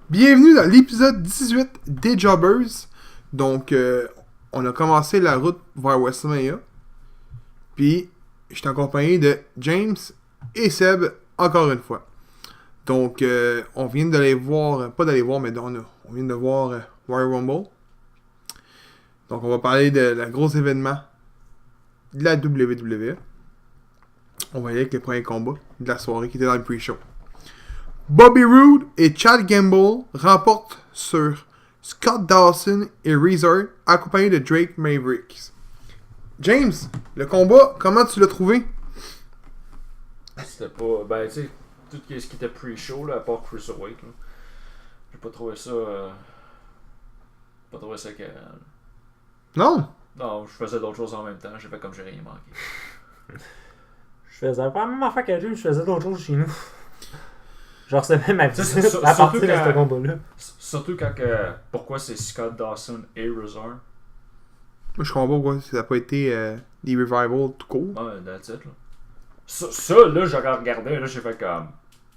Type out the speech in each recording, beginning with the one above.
Bienvenue dans l'épisode 18 des Jobbers. Donc, on a commencé la route vers WrestleMania. Puis, je suis accompagné de James et Seb, encore une fois. Donc, on vient d'aller voir, pas d'aller voir, mais on vient de voir Royal Rumble. Donc, on va parler de la gros événement de la WWE. On va y aller avec les premiers combats de la soirée qui était dans le pre-show. Bobby Roode et Chad Gamble remportent sur Scott Dawson et Razor, accompagnés de Drake Mavericks. James, le combat, comment tu l'as trouvé? C'était pas. Ben, tu sais, tout ce qui était pre-show, là, à part Cruiserweight, là, j'ai pas trouvé ça. Pas trouvé ça que. Non? Non, je faisais d'autres choses en même temps, j'ai fait comme j'ai rien manqué. Je faisais pas la même affaire qu'à lui, je faisais d'autres choses chez nous. Je recevais ma visite surtout à partir de quand- ce combat-là. Surtout quand pourquoi c'est Scott Dawson et Razor? Moi, je comprends pas pourquoi ça n'a pas été des revivals tout court. Ouais, that's it, là. Ça, là, j'ai regardé, là, j'ai fait comme.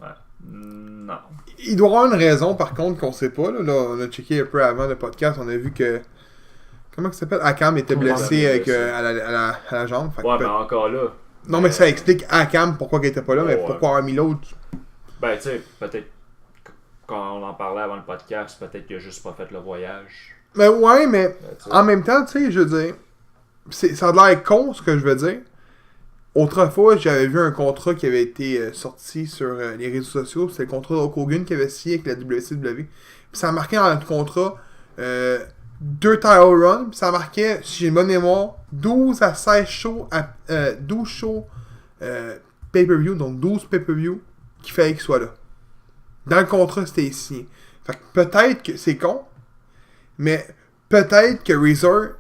Ouais. Non. Il doit y avoir une raison, par contre, qu'on sait pas. Là, on a checké un peu avant le podcast, on a vu que... Comment ça s'appelle? Akam était blessé avec, à la jambe. Fait que Ouais, mais encore là. Non, mais ça explique Akam pourquoi il était pas là, mais Ouais. pourquoi avoir mis l'autre. Ben, tu sais, peut-être quand on en parlait avant le podcast, peut-être qu'il a juste pas fait le voyage. Mais ouais, mais Ben, tu sais. en même temps, tu sais, je veux dire, ça a l'air con ce que je veux dire. Autrefois, j'avais vu un contrat qui avait été sorti sur les réseaux sociaux. C'était le contrat de Hulk Hogan qui avait signé avec la WCW. Puis ça marquait dans le contrat 2 title runs. Puis ça marquait, si j'ai une bonne mémoire, 12 à 16 shows, 12 shows pay-per-view, donc 12 pay-per-view qu'il fallait qu'il soit là. Dans le contrat, c'était signé. Fait que peut-être que c'est con, mais peut-être que Razor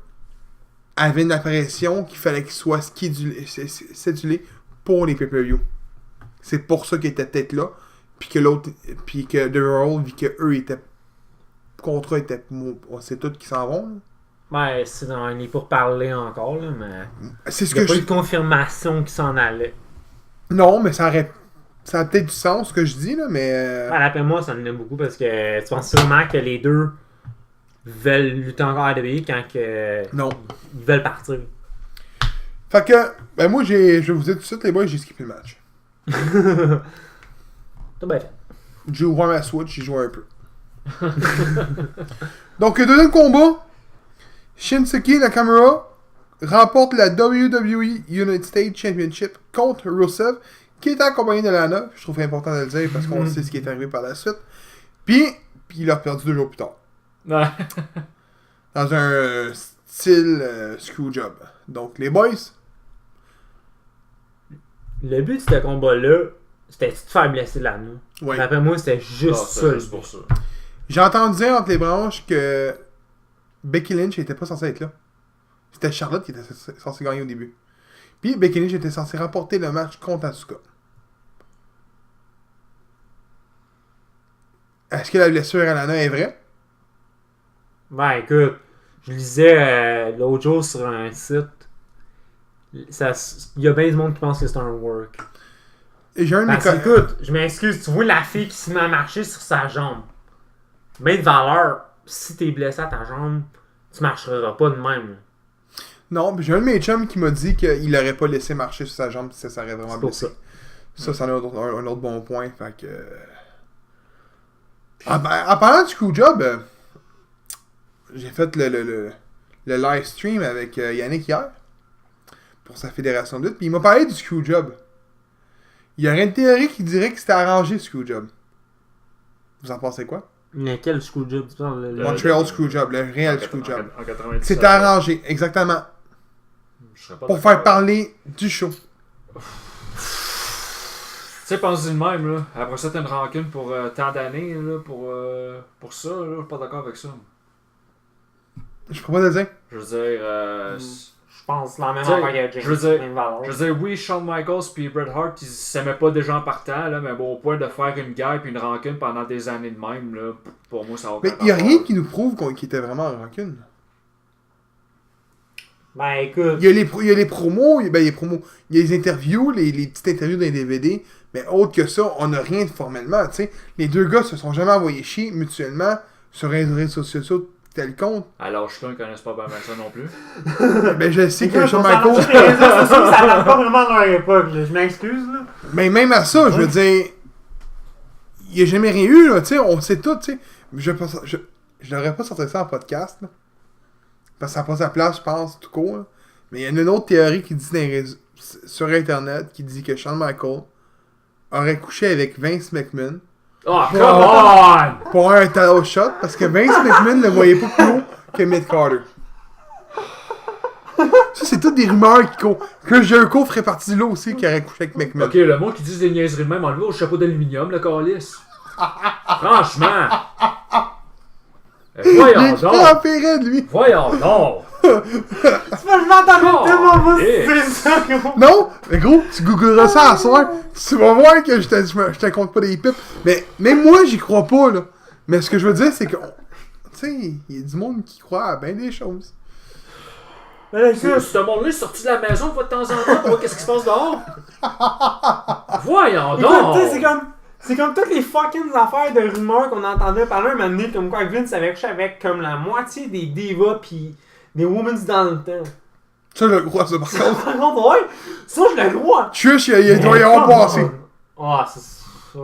avait une impression qu'il fallait qu'il soit cédulé pour les pay-per-view. C'est pour ça qu'il était peut-être là. Puis que l'autre. Puis que The Royal, vu que eux étaient. Le contrat était. On sait tous qu'ils s'en vont. Là. Ouais, c'est dans les pourparlers encore, là, mais. C'est ce Il n'y a que pas je. eu de confirmation qu'il s'en allait. Non, mais ça aurait. Ça a peut-être du sens ce que je dis, là, mais. Ouais, d'après moi, ça en est beaucoup parce que tu penses sûrement que les deux veulent lutter encore à WWE quand que Non. ils veulent partir. Fait que. Ben moi, je vais vous dire tout de suite, les boys, j'ai skippé le match. Tout bien fait. J'ai ouvert ma Switch, j'ai joué un peu. Donc, deuxième combat. Shinsuke Nakamura remporte la WWE United States Championship contre Rusev, qui était accompagné de Lana. Je trouve important de le dire parce qu'on sait ce qui est arrivé par la suite. Puis il a perdu 2 jours plus tard. Ouais. Dans un style screwjob. Donc, les boys. Le but de ce combat-là, c'était de faire blesser l'anneau. Ouais. D'après moi, c'était Non, juste c'est ça. juste pour ça. J'ai entendu dire entre les branches que Becky Lynch était pas censée être là. C'était Charlotte qui était censée gagner au début. Puis Becky Lynch était censée remporter le match contre Asuka. Est-ce que la blessure à Lana est vraie? Ben écoute, je lisais l'autre jour sur un site. Il y a bien du monde qui pense que c'est un work. Et j'ai un de mes Parce que, écoute, je m'excuse, tu vois la fille qui se met à marcher sur sa jambe. Ben de valeur, si t'es blessé à ta jambe, tu marcheras pas de même. Là. Non, puis j'ai un de mes chums qui m'a dit qu'il aurait pas laissé marcher sur sa jambe si ça s'aurait vraiment C'est pour blessé. ça. Ça en a un autre bon point. Fait que. En parlant du screwjob, j'ai fait le live stream avec Yannick hier pour sa fédération de lutte. Puis il m'a parlé du screwjob. Il y aurait une théorie qui dirait que c'était arrangé le screwjob. Vous en pensez quoi? Lequel screwjob tu parles? Montreal screwjob, le réel screwjob. En 97. C'était arrangé, exactement. Je serais pas Pour d'accord. faire parler du show. Tu sais, pense-y de même, là. Après ça, t'as une rancune pour tant d'années, là, pour ça, là. Je suis pas d'accord avec ça. Je peux pas te dire. Je veux dire, Je pense la même T'sais, affaire que James. je veux dire- Même valeur. je veux dire, oui, Shawn Michaels puis Bret Hart, ils s'aimaient pas déjà en partant, là, mais bon, au point de faire une guerre puis une rancune pendant des années de même, là, pour moi, ça va Mais il y a rien qui nous prouve qu'il était vraiment en rancune. Ben écoute, Il y a les promos, il y a les interviews, les petites interviews dans les DVD, Mais autre que ça, on n'a rien de formellement, tu sais. Les deux gars se sont jamais envoyés chier mutuellement sur les réseaux sociaux tel compte. Alors, je ne connais pas bien ça non plus. Ben, je sais que Écoute, Shawn on s'en Michaels... fout des réseaux sociaux, ça n'a pas vraiment leur époque, là. Je m'excuse, là. Mais même à ça, je veux dire... Il n'y a jamais rien eu, là, tu sais. On sait tout, tu sais. Je n'aurais pas sorti ça en podcast, là. Parce que ça n'a pas sa place, je pense, tout court, là. Mais il y a une autre théorie qui dit sur Internet, qui dit que Shawn Michaels aurait couché avec Vince McMahon Oh, come on! pour un title shot, parce que Vince McMahon ne le voyait pas plus haut que Mick Carter. Ça, c'est toutes des rumeurs qui courent. Que Jericho ferait partie de là aussi, qui aurait couché avec McMahon. Ok, le mot qui dit des niaiseries de même, enlevé au chapeau d'aluminium, le calice. Franchement! Il Voyons est donc! tempéré, lui. Voyons donc! Tu vois, je m'entendais tellement pas dire ça, gros. Non, mais gros, tu googleras ça à soir. Tu vas voir que je te compte pas des pipes. Mais même moi, j'y crois pas, là. Mais ce que je veux dire, c'est que... Tu sais, il y a du monde qui croit à bien des choses. Mais là, écoute, Ce monde-là est sorti de la maison une fois de temps en temps pour voir qu'est-ce qui se passe dehors. Voyons écoute, donc! tu sais, c'est comme toutes les fucking affaires de rumeurs qu'on entendait parler un moment donné, comme quoi Vince avait couché avec comme la moitié des divas pis des women's dans le temps. Ça, je le crois, ça, par contre. Par contre, ouais, ça je le crois. Chuch, il doit y avoir passé. Ah, c'est ça.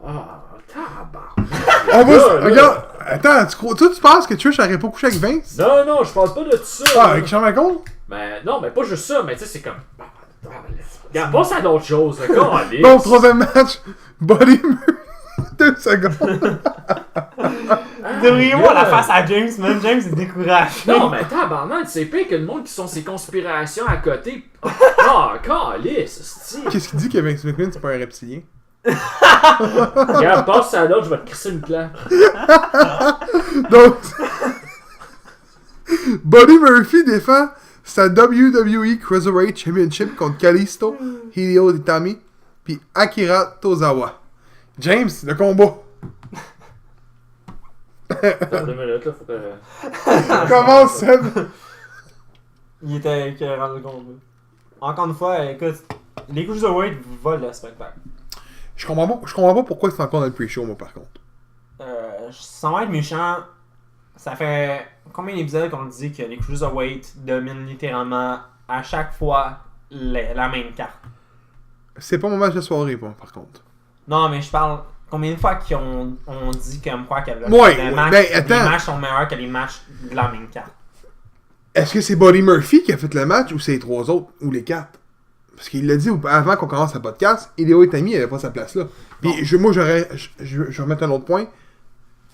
Ah, tabarnak. On va... Là, là. Regarde, attends, toi, tu penses que Chuch n'aurait pas couché avec Vince? Non, non, je parle pas de ça. Ah, avec Shawn Michaels? Mais non, mais pas juste ça, mais tu sais, c'est comme. Regarde, passe à d'autres choses, d'accord? Bon, troisième match, Buddy Murphy. 2 secondes. Devriez-moi la face à James, man. James est découragé. Non, mais tabarnak, c'est pire que le monde qui sont ces conspirations à côté. Ah, calice, c'est Qu'est-ce qu'il dit que Vince McMahon, c'est pas un reptilien? Regarde, passe à l'autre, je vais te crisser une claque. Donc, Buddy Murphy défend sa WWE Cruiserweight Championship contre Kalisto, Hideo Itami, puis Akira Tozawa. James, le combat. Attends 2 minutes, là, faut que. Comment Seb? Il était écœurant le combat. Encore une fois, écoute, les Cruiserweight volent le spectacle. Je comprends pas pourquoi c'est encore dans le pre-show, moi, par contre. Sans être méchant, ça fait combien d'épisodes qu'on dit que les Cruiserweight dominent littéralement à chaque fois la même carte? C'est pas mon match de soirée, moi, par contre. Non, mais je parle combien de fois qu'ils ont dit comme quoi que Ouais, les attends. matchs sont meilleurs que les matchs de la même carte. Est-ce que c'est Buddy Murphy qui a fait le match ou c'est les 3 autres ou les 4? Parce qu'il l'a dit avant qu'on commence le podcast, Hideo Itami avait pas sa place là. Puis je vais remettre un autre point.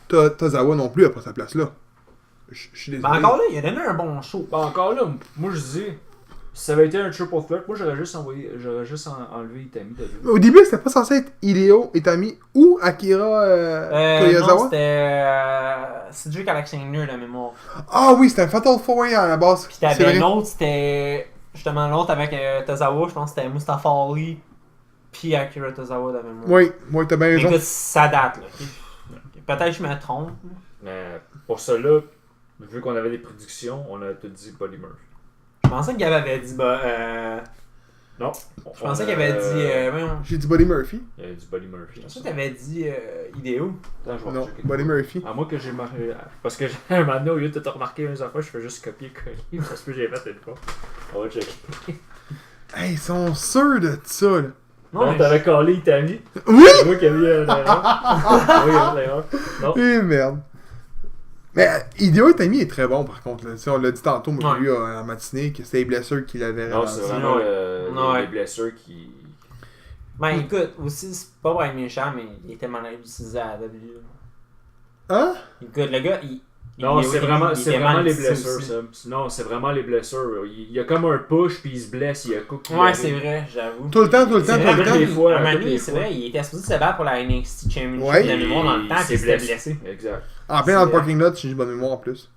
Tozawa non plus a pas sa place là. Je suis désolé. Ben encore là, il a donné un bon show. Bah, encore là, moi je dis, si ça avait été un triple threat, moi j'aurais juste enlevé Itami de là. Au début, c'était pas censé être Hideo Itami ou Akira Non, Tozawa? c'était Cedric Alexander de mémoire. Ah oui, c'était un Fatal 4-Way à la base. Puis C'est t'avais vrai. l'autre, c'était justement l'autre avec Tozawa, je pense que c'était Mustafa Ali puis Akira Tozawa de mémoire. Oui, t'as bien Mais raison. écoute, ça date là. Peut-être que je me trompe. Mais pour cela, vu qu'on avait des prédictions, on a tout dit Buddy Murphy. Je pensais qu'il avait dit Non. je pensais qu'il avait dit voyons. J'ai dit Buddy Murphy. Il y avait du Buddy Murphy. Je pensais qu'il avait dit Hideo. Attends, je vais Non, checker. Buddy Murphy. À moi que j'ai marqué. Parce que un moment donné, au lieu de te remarquer mes affaires, je fais juste copier-coller. Ça se peut que j'ai fait une fois. On va checker. Hey, ils sont sûrs de ça, là. Non, Non, mais t'avais collé Itami. Oui! C'est moi qui avais l'erreur. Oui, l'erreur. Non. Eh merde. Mais Hideo Itami est très bon par contre. Là. On l'a dit tantôt, moi j'ai Ouais. vu en matinée que c'était les blessures qui l'avaient Non, c'est ralenti. vraiment Ouais. les blessures qui. ben écoute, aussi c'est pas pour être méchant, mais il était mal utilisé à la WWE. Hein? Écoute, le gars, il Non, il- c'est il- vraiment, il c'est était vraiment mal les utilisé blessures, aussi. ça. Non, c'est vraiment les blessures. Il y a comme un push, puis il se blesse, il y a quoi qui Ouais, arrive. c'est vrai, j'avoue. Tout le temps, tout le temps, C'est tout vrai, le toutes temps. les fois. À un moment toutes donné, les c'est fois. vrai, il était supposé se battre pour la NXT Championship Ouais. de la mémoire dans le temps, puis il s'était blessé. Exact. En plein dans le C'est- parking lot, si j'ai bonne mémoire en plus.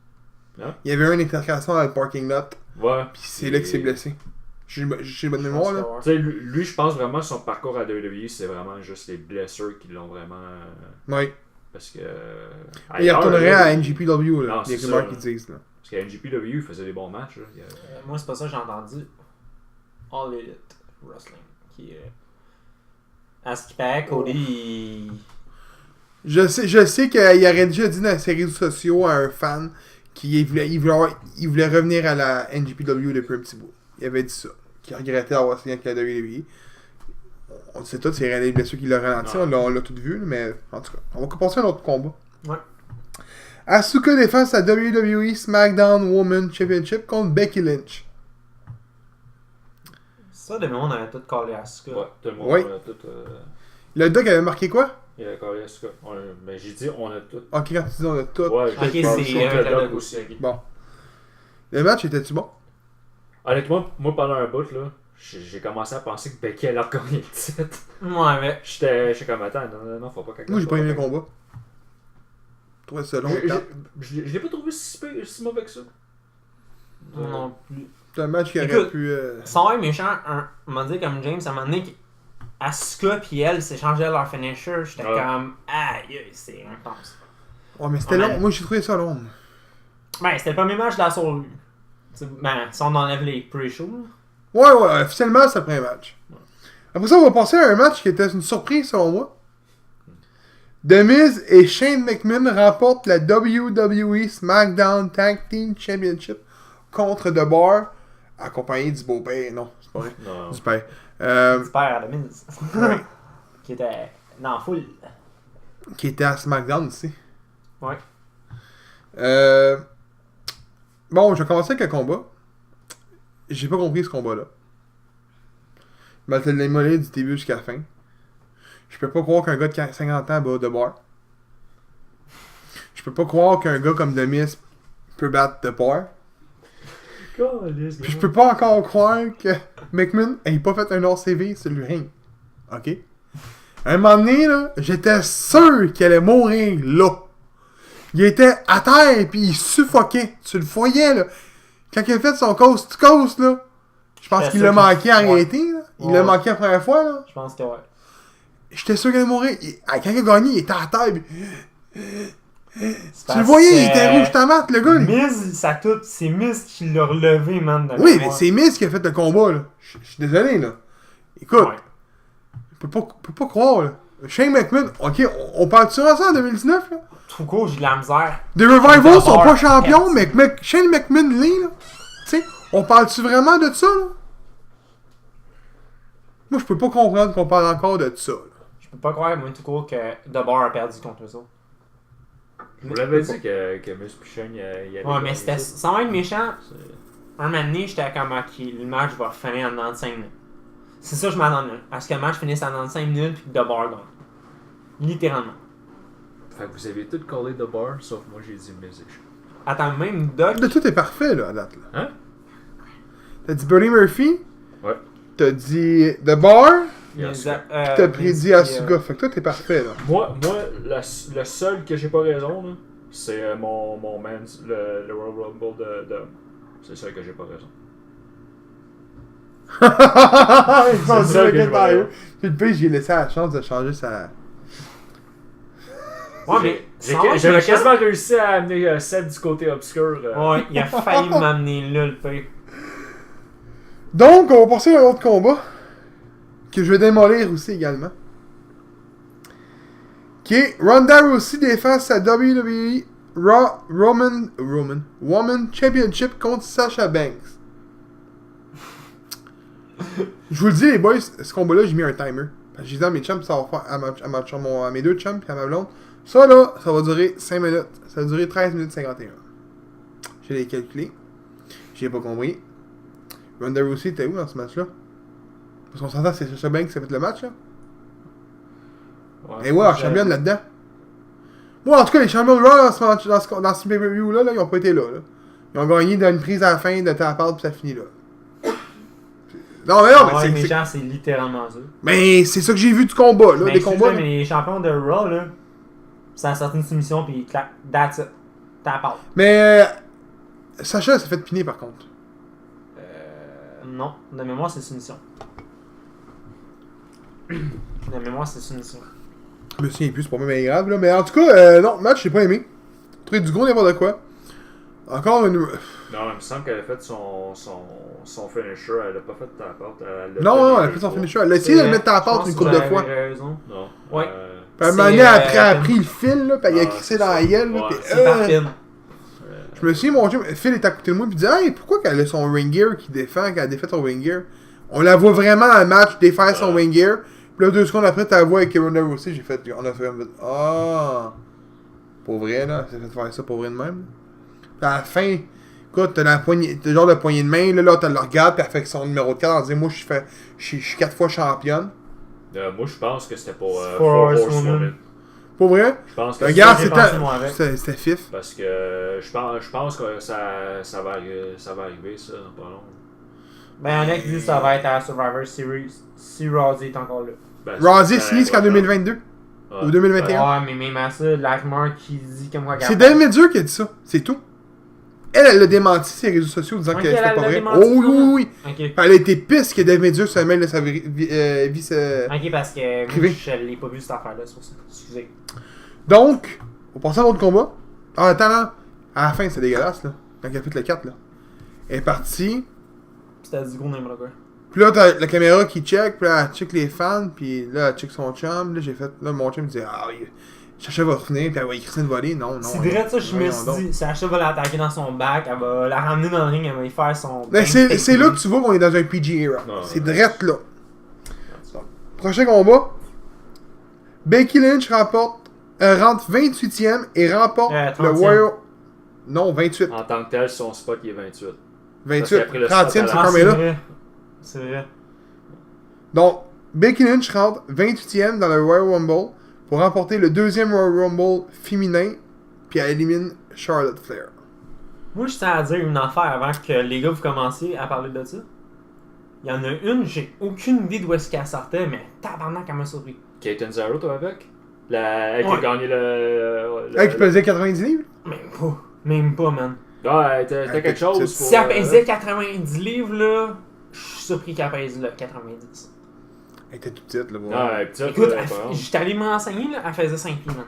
Hein? Il y avait une intercation dans le parking lot, Ouais. puis c'est là qu'il s'est blessé. J'ai bonne mémoire là. Tu sais, lui, je pense vraiment son parcours à WWE, c'est vraiment juste les blessures qui l'ont vraiment. Oui. Parce que. Et il retournerait là, à NGPW là. Non, Les c'est rumeurs ça, qui là. disent là. Parce qu'à NGPW, il faisait des bons matchs. Là. Moi, c'est pas ça que j'ai entendu. All Elite Wrestling, qui est À ce qui paraît, Cody, il... Je sais qu'il aurait déjà dit dans ses réseaux sociaux à un fan qu'il voulait revenir à la NJPW depuis un petit bout. Il avait dit ça. Qu'il regrettait d'avoir signé avec la WWE. On le sait tous, c'est les blessures qui l'ont ralenti. Ouais. On l'a tout vu, mais en tout cas, on va passer à un autre combat. Ouais. Asuka défend sa WWE SmackDown Women's Championship contre Becky Lynch. Ça, de mémoire, on avait tout collé à Asuka. Ouais, tout le monde Oui. a tout. Le doc avait marqué quoi? Il a collé à ce gars. Ben, j'ai dit, on a tout. Ok, quand tu dis on a tout. Ouais, Ok, je pense c'est que avec le la doc doc. aussi. Bon. Le match était-tu bon? Honnêtement, moi, pendant un bout, là, j'ai commencé à penser que Becky allait regagner le titre. Ouais, mais... J'étais comme, attends, non, faut pas qu'elle Moi, j'ai gagne, pas aimé le faut combat. Je trouvais ça long. Je l'ai pas trouvé si mauvais que ça. Non plus. C'est un match qui aurait Écoute, pu. Sans être méchant, on m'a dit comme James, à un moment donné, Asuka pis elle s'échangeaient leur finisher. J'étais Ouais. comme, aïe, c'est intense. Oh, mais c'était Ouais, long. mais- Moi, j'ai trouvé ça long. Ben, c'était le premier match de la Soul. Ben, si on enlève les pre-shows. Ouais, officiellement, c'est le premier match. Après ça, on va passer à un match qui était une surprise selon moi. The Miz et Shane McMahon remportent la WWE SmackDown Tag Team Championship contre The Bar, accompagné du beau-père. Non, c'est pas vrai. Non. Du père. Du père de Miz. Ouais. Qui était dans la foule. Qui était à SmackDown aussi. Ouais. Bon, je vais commencer avec un combat. J'ai pas compris ce combat-là. Il m'a démolé du début jusqu'à la fin. Je peux pas croire qu'un gars de 50 ans bat The Bar. Je peux pas croire qu'un gars comme The Miz peut battre The Bar. Puis je peux pas encore croire que McMahon ait pas fait un hors-CV sur le ring. Ok? À un moment donné, là, j'étais sûr qu'il allait mourir là. Il était à terre puis il suffoquait. Tu le voyais, là. Quand il a fait son coast to coast, là, je pense C'était qu'il sûr l'a manqué qu'il- en ouais. réalité, là. Il l'a Ouais. manqué la première fois, là. Je pense que ouais. J'étais sûr qu'il allait mourir. Quand il a gagné, il était à terre. Puis... C'est Tu le parce voyais, il que était rouge tomate, le gars. Miz, ça tout, c'est Miz qui l'a relevé, man. de Oui, mais mémoire. c'est Miz qui a fait le combat, là. Je suis désolé, là. Écoute, Ouais. je peux pas croire, là. Shane McMahon, ok, on parle-tu de ça en 2019, là? Tout court, j'ai de la misère. The Revival sont pas champions, Yes. mais Shane McMahon l'est, là. Tu sais, on parle-tu vraiment de ça, là? Moi, je peux pas comprendre qu'on parle encore de ça, là. Je peux pas croire, moi, tout court, que The Bar a perdu contre eux autres. Vous l'avez dit que Miz et Shane, il avait Ouais, mais gagné c'était ça. sans être méchant. C'est- Un moment donné, j'étais comme, ok, le match va finir en 95 minutes. C'est ça que je m'attendais. À ce que le match finisse en 95 minutes puis que The Bar gagne. Littéralement. Fait que vous avez tout collé The Bar, sauf moi j'ai dit Miz et Shane. Attends, même Doc. De tout est parfait, là, à date, là. Hein? T'as dit Buddy Murphy, Ouais. t'as dit The Bar, Et Asuka. t'as prédit Asuka. Fait que tout est parfait, là. Moi le seul que j'ai pas raison, là, c'est mon man's, le Royal Rumble de c'est le seul que j'ai pas raison. Il pense ça que que je McIntyre. vois. Puis le pire, j'ai laissé la chance de changer sa. Ouais, mais. sans être J'avais méchant, quasiment réussi à amener Seth du côté obscur. Ouais, il a failli m'amener là, le pire. Donc, on va passer à un autre combat. Que je vais démolir aussi également. Qui est Ronda Rousey défend sa WWE Woman Championship contre Sasha Banks. Je vous le dis, les boys, ce combat-là, j'ai mis un timer. Parce que j'ai dit à mes chums, ça va faire à mes deux chums et à ma blonde. Ça là, ça va durer 5 minutes. Ça va durer 13 minutes 51. Je l'ai calculé. J'ai pas compris. Ronda Rousey était où dans ce match-là? Parce qu'on s'entend, c'est Sasha Banks qui a fait le match, là. Et ouais, championne là-dedans. Moi, en tout cas, les champions de Raw dans ce pay-per-view-là, ils ont pas été là, Ils ont gagné d'une prise à la fin de Tapard, puis ça finit là. Non, mais non, mais Ouais, c'est. méchant, c'est littéralement ça. Mais c'est ça que j'ai vu du combat, là. Mais Des combats. mais les champions de Raw, là, ça a sorti une soumission, puis clac, that's it. Tap out. Mais. Sacha s'est fait piner par contre. Non, de mémoire, c'est soumission. De mémoire, c'est soumission. Je me souviens plus, c'est pas même grave, là. Mais en tout cas, non, match, j'ai pas aimé. Trouvé du gros n'importe quoi. Encore une. Non, il me semble qu'elle a fait son finisher. Elle l'a pas fait de tapante. Non, elle a fait son finisher. Elle a essayé de le mettre à la porte une couple de fois. Raison. Non. Ouais. Puis à un moment donné, après, elle a pris le fil, là, puis elle a crissé dans la gueule. Là, Ouais, puis, C'est par Finn. je me suis dit, mon Dieu, Phil est à côté de moi, puis il dit, hey, pourquoi qu'elle a son ring gear qui défend, qu'elle a défait son ring gear? On la voit vraiment dans le match défaire son ring gear. Puis là, 2 secondes après, tu la vois avec Ronda Rousey. J'ai fait, on a fait, ah, pour vrai, là, c'est fait faire ça pour vrai de même. Puis à la fin, écoute, t'as le genre de poignée de main, là, t'as le regarde, puis elle fait son numéro de 4, en disant, moi, je suis 4 fois championne. Moi, je pense que c'était pour Four Four Horsewomen. Horsewomen. Pour vrai? Je pense que Regarde, j'ai pensé, moi, avec. c'était fif. Parce que je pense que ça va arriver, ça, dans pas long. Ben, il y en a qui disent que ça va être à Survivor Series si Rousey est encore là. Ben, Rousey c'est signe jusqu'en 2022 Ouais. ou 2021. Ouais, mais même à ça, Lachmar qui dit comme quoi. C'est Dave Medur qui a dit ça, c'est tout. Elle l'a démenti sur les réseaux sociaux disant Ok, que c'était elle pas l'a vrai. démenti, Oh oui. Ok. Elle a été pisse que Dave Medur se mêle de sa vice. Ok, parce que Privé. moi, je l'ai pas vu cette affaire-là sur ça. Excusez. Donc, on passe à l'autre combat. Ah, attends, là. À la fin, c'est dégueulasse, là. Quand elle a fait le 4, là. Elle est partie. C'était du gros n'importe quoi. Puis là, t'as la caméra qui check. Puis là, elle check les fans. Puis là, elle check son chum. Là, j'ai fait. Là, mon chum me dit, ah, Chacha va revenir. Puis elle va écrire une volée. Non. C'est vrai, ça, je me voyons donc. suis dit, Sacha va l'attaquer dans son back, elle va la ramener dans le ring, elle va y faire son. Mais c'est là que tu vois qu'on est dans un PG era. Non, C'est ouais. drette là. Prochain combat. Becky Lynch rentre 28e et remporte le 30e. Warrior. Non, 28. En tant que tel, son spot, il est 28. 28. qu'elle a pris le 30e, spot c'est à la- quand c'est même là. vrai. C'est vrai. Donc, Becky Lynch rentre 28e dans le Royal Rumble pour remporter le 2e Royal Rumble féminin. Puis elle élimine Charlotte Flair. Moi, je tiens à dire une affaire avant que les gars vous commenciez à parler de ça. Il y en a une, j'ai aucune idée d'où est-ce qu'elle sortait, mais tabarnak, elle m'a surpris. Kaiten Zaro, toi, avec? Elle qui a Ouais. gagné le Elle qui pesait 90 livres. Même pas, man. Ouais, t'as Elle quelque était chose petite. pour... Si elle pesait 90 livres, là, je suis surpris qu'elle pèse là 90. Elle était toute petite là. Ouais, petite, Écoute, pas grave. j'étais allé m'enseigner, là, elle faisait 5 pieds, man.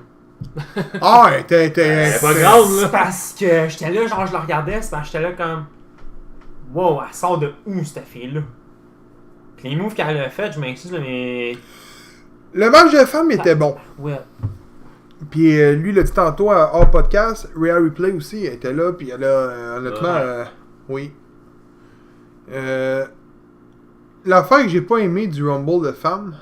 Ah, elle était. Elle est pas grande, C'est là. parce que j'étais là, genre, je la regardais, c'est parce que j'étais là comme. Wow, elle sort de où, cette fille-là? Puis les moves qu'elle a fait, je m'excuse, là, mais. Le match de femmes était bon. Ouais. Puis lui, l'a dit tantôt hors podcast, Rhea Ripley aussi, elle était là, puis elle a, honnêtement, oui. L'affaire que j'ai pas aimé du Rumble de femmes,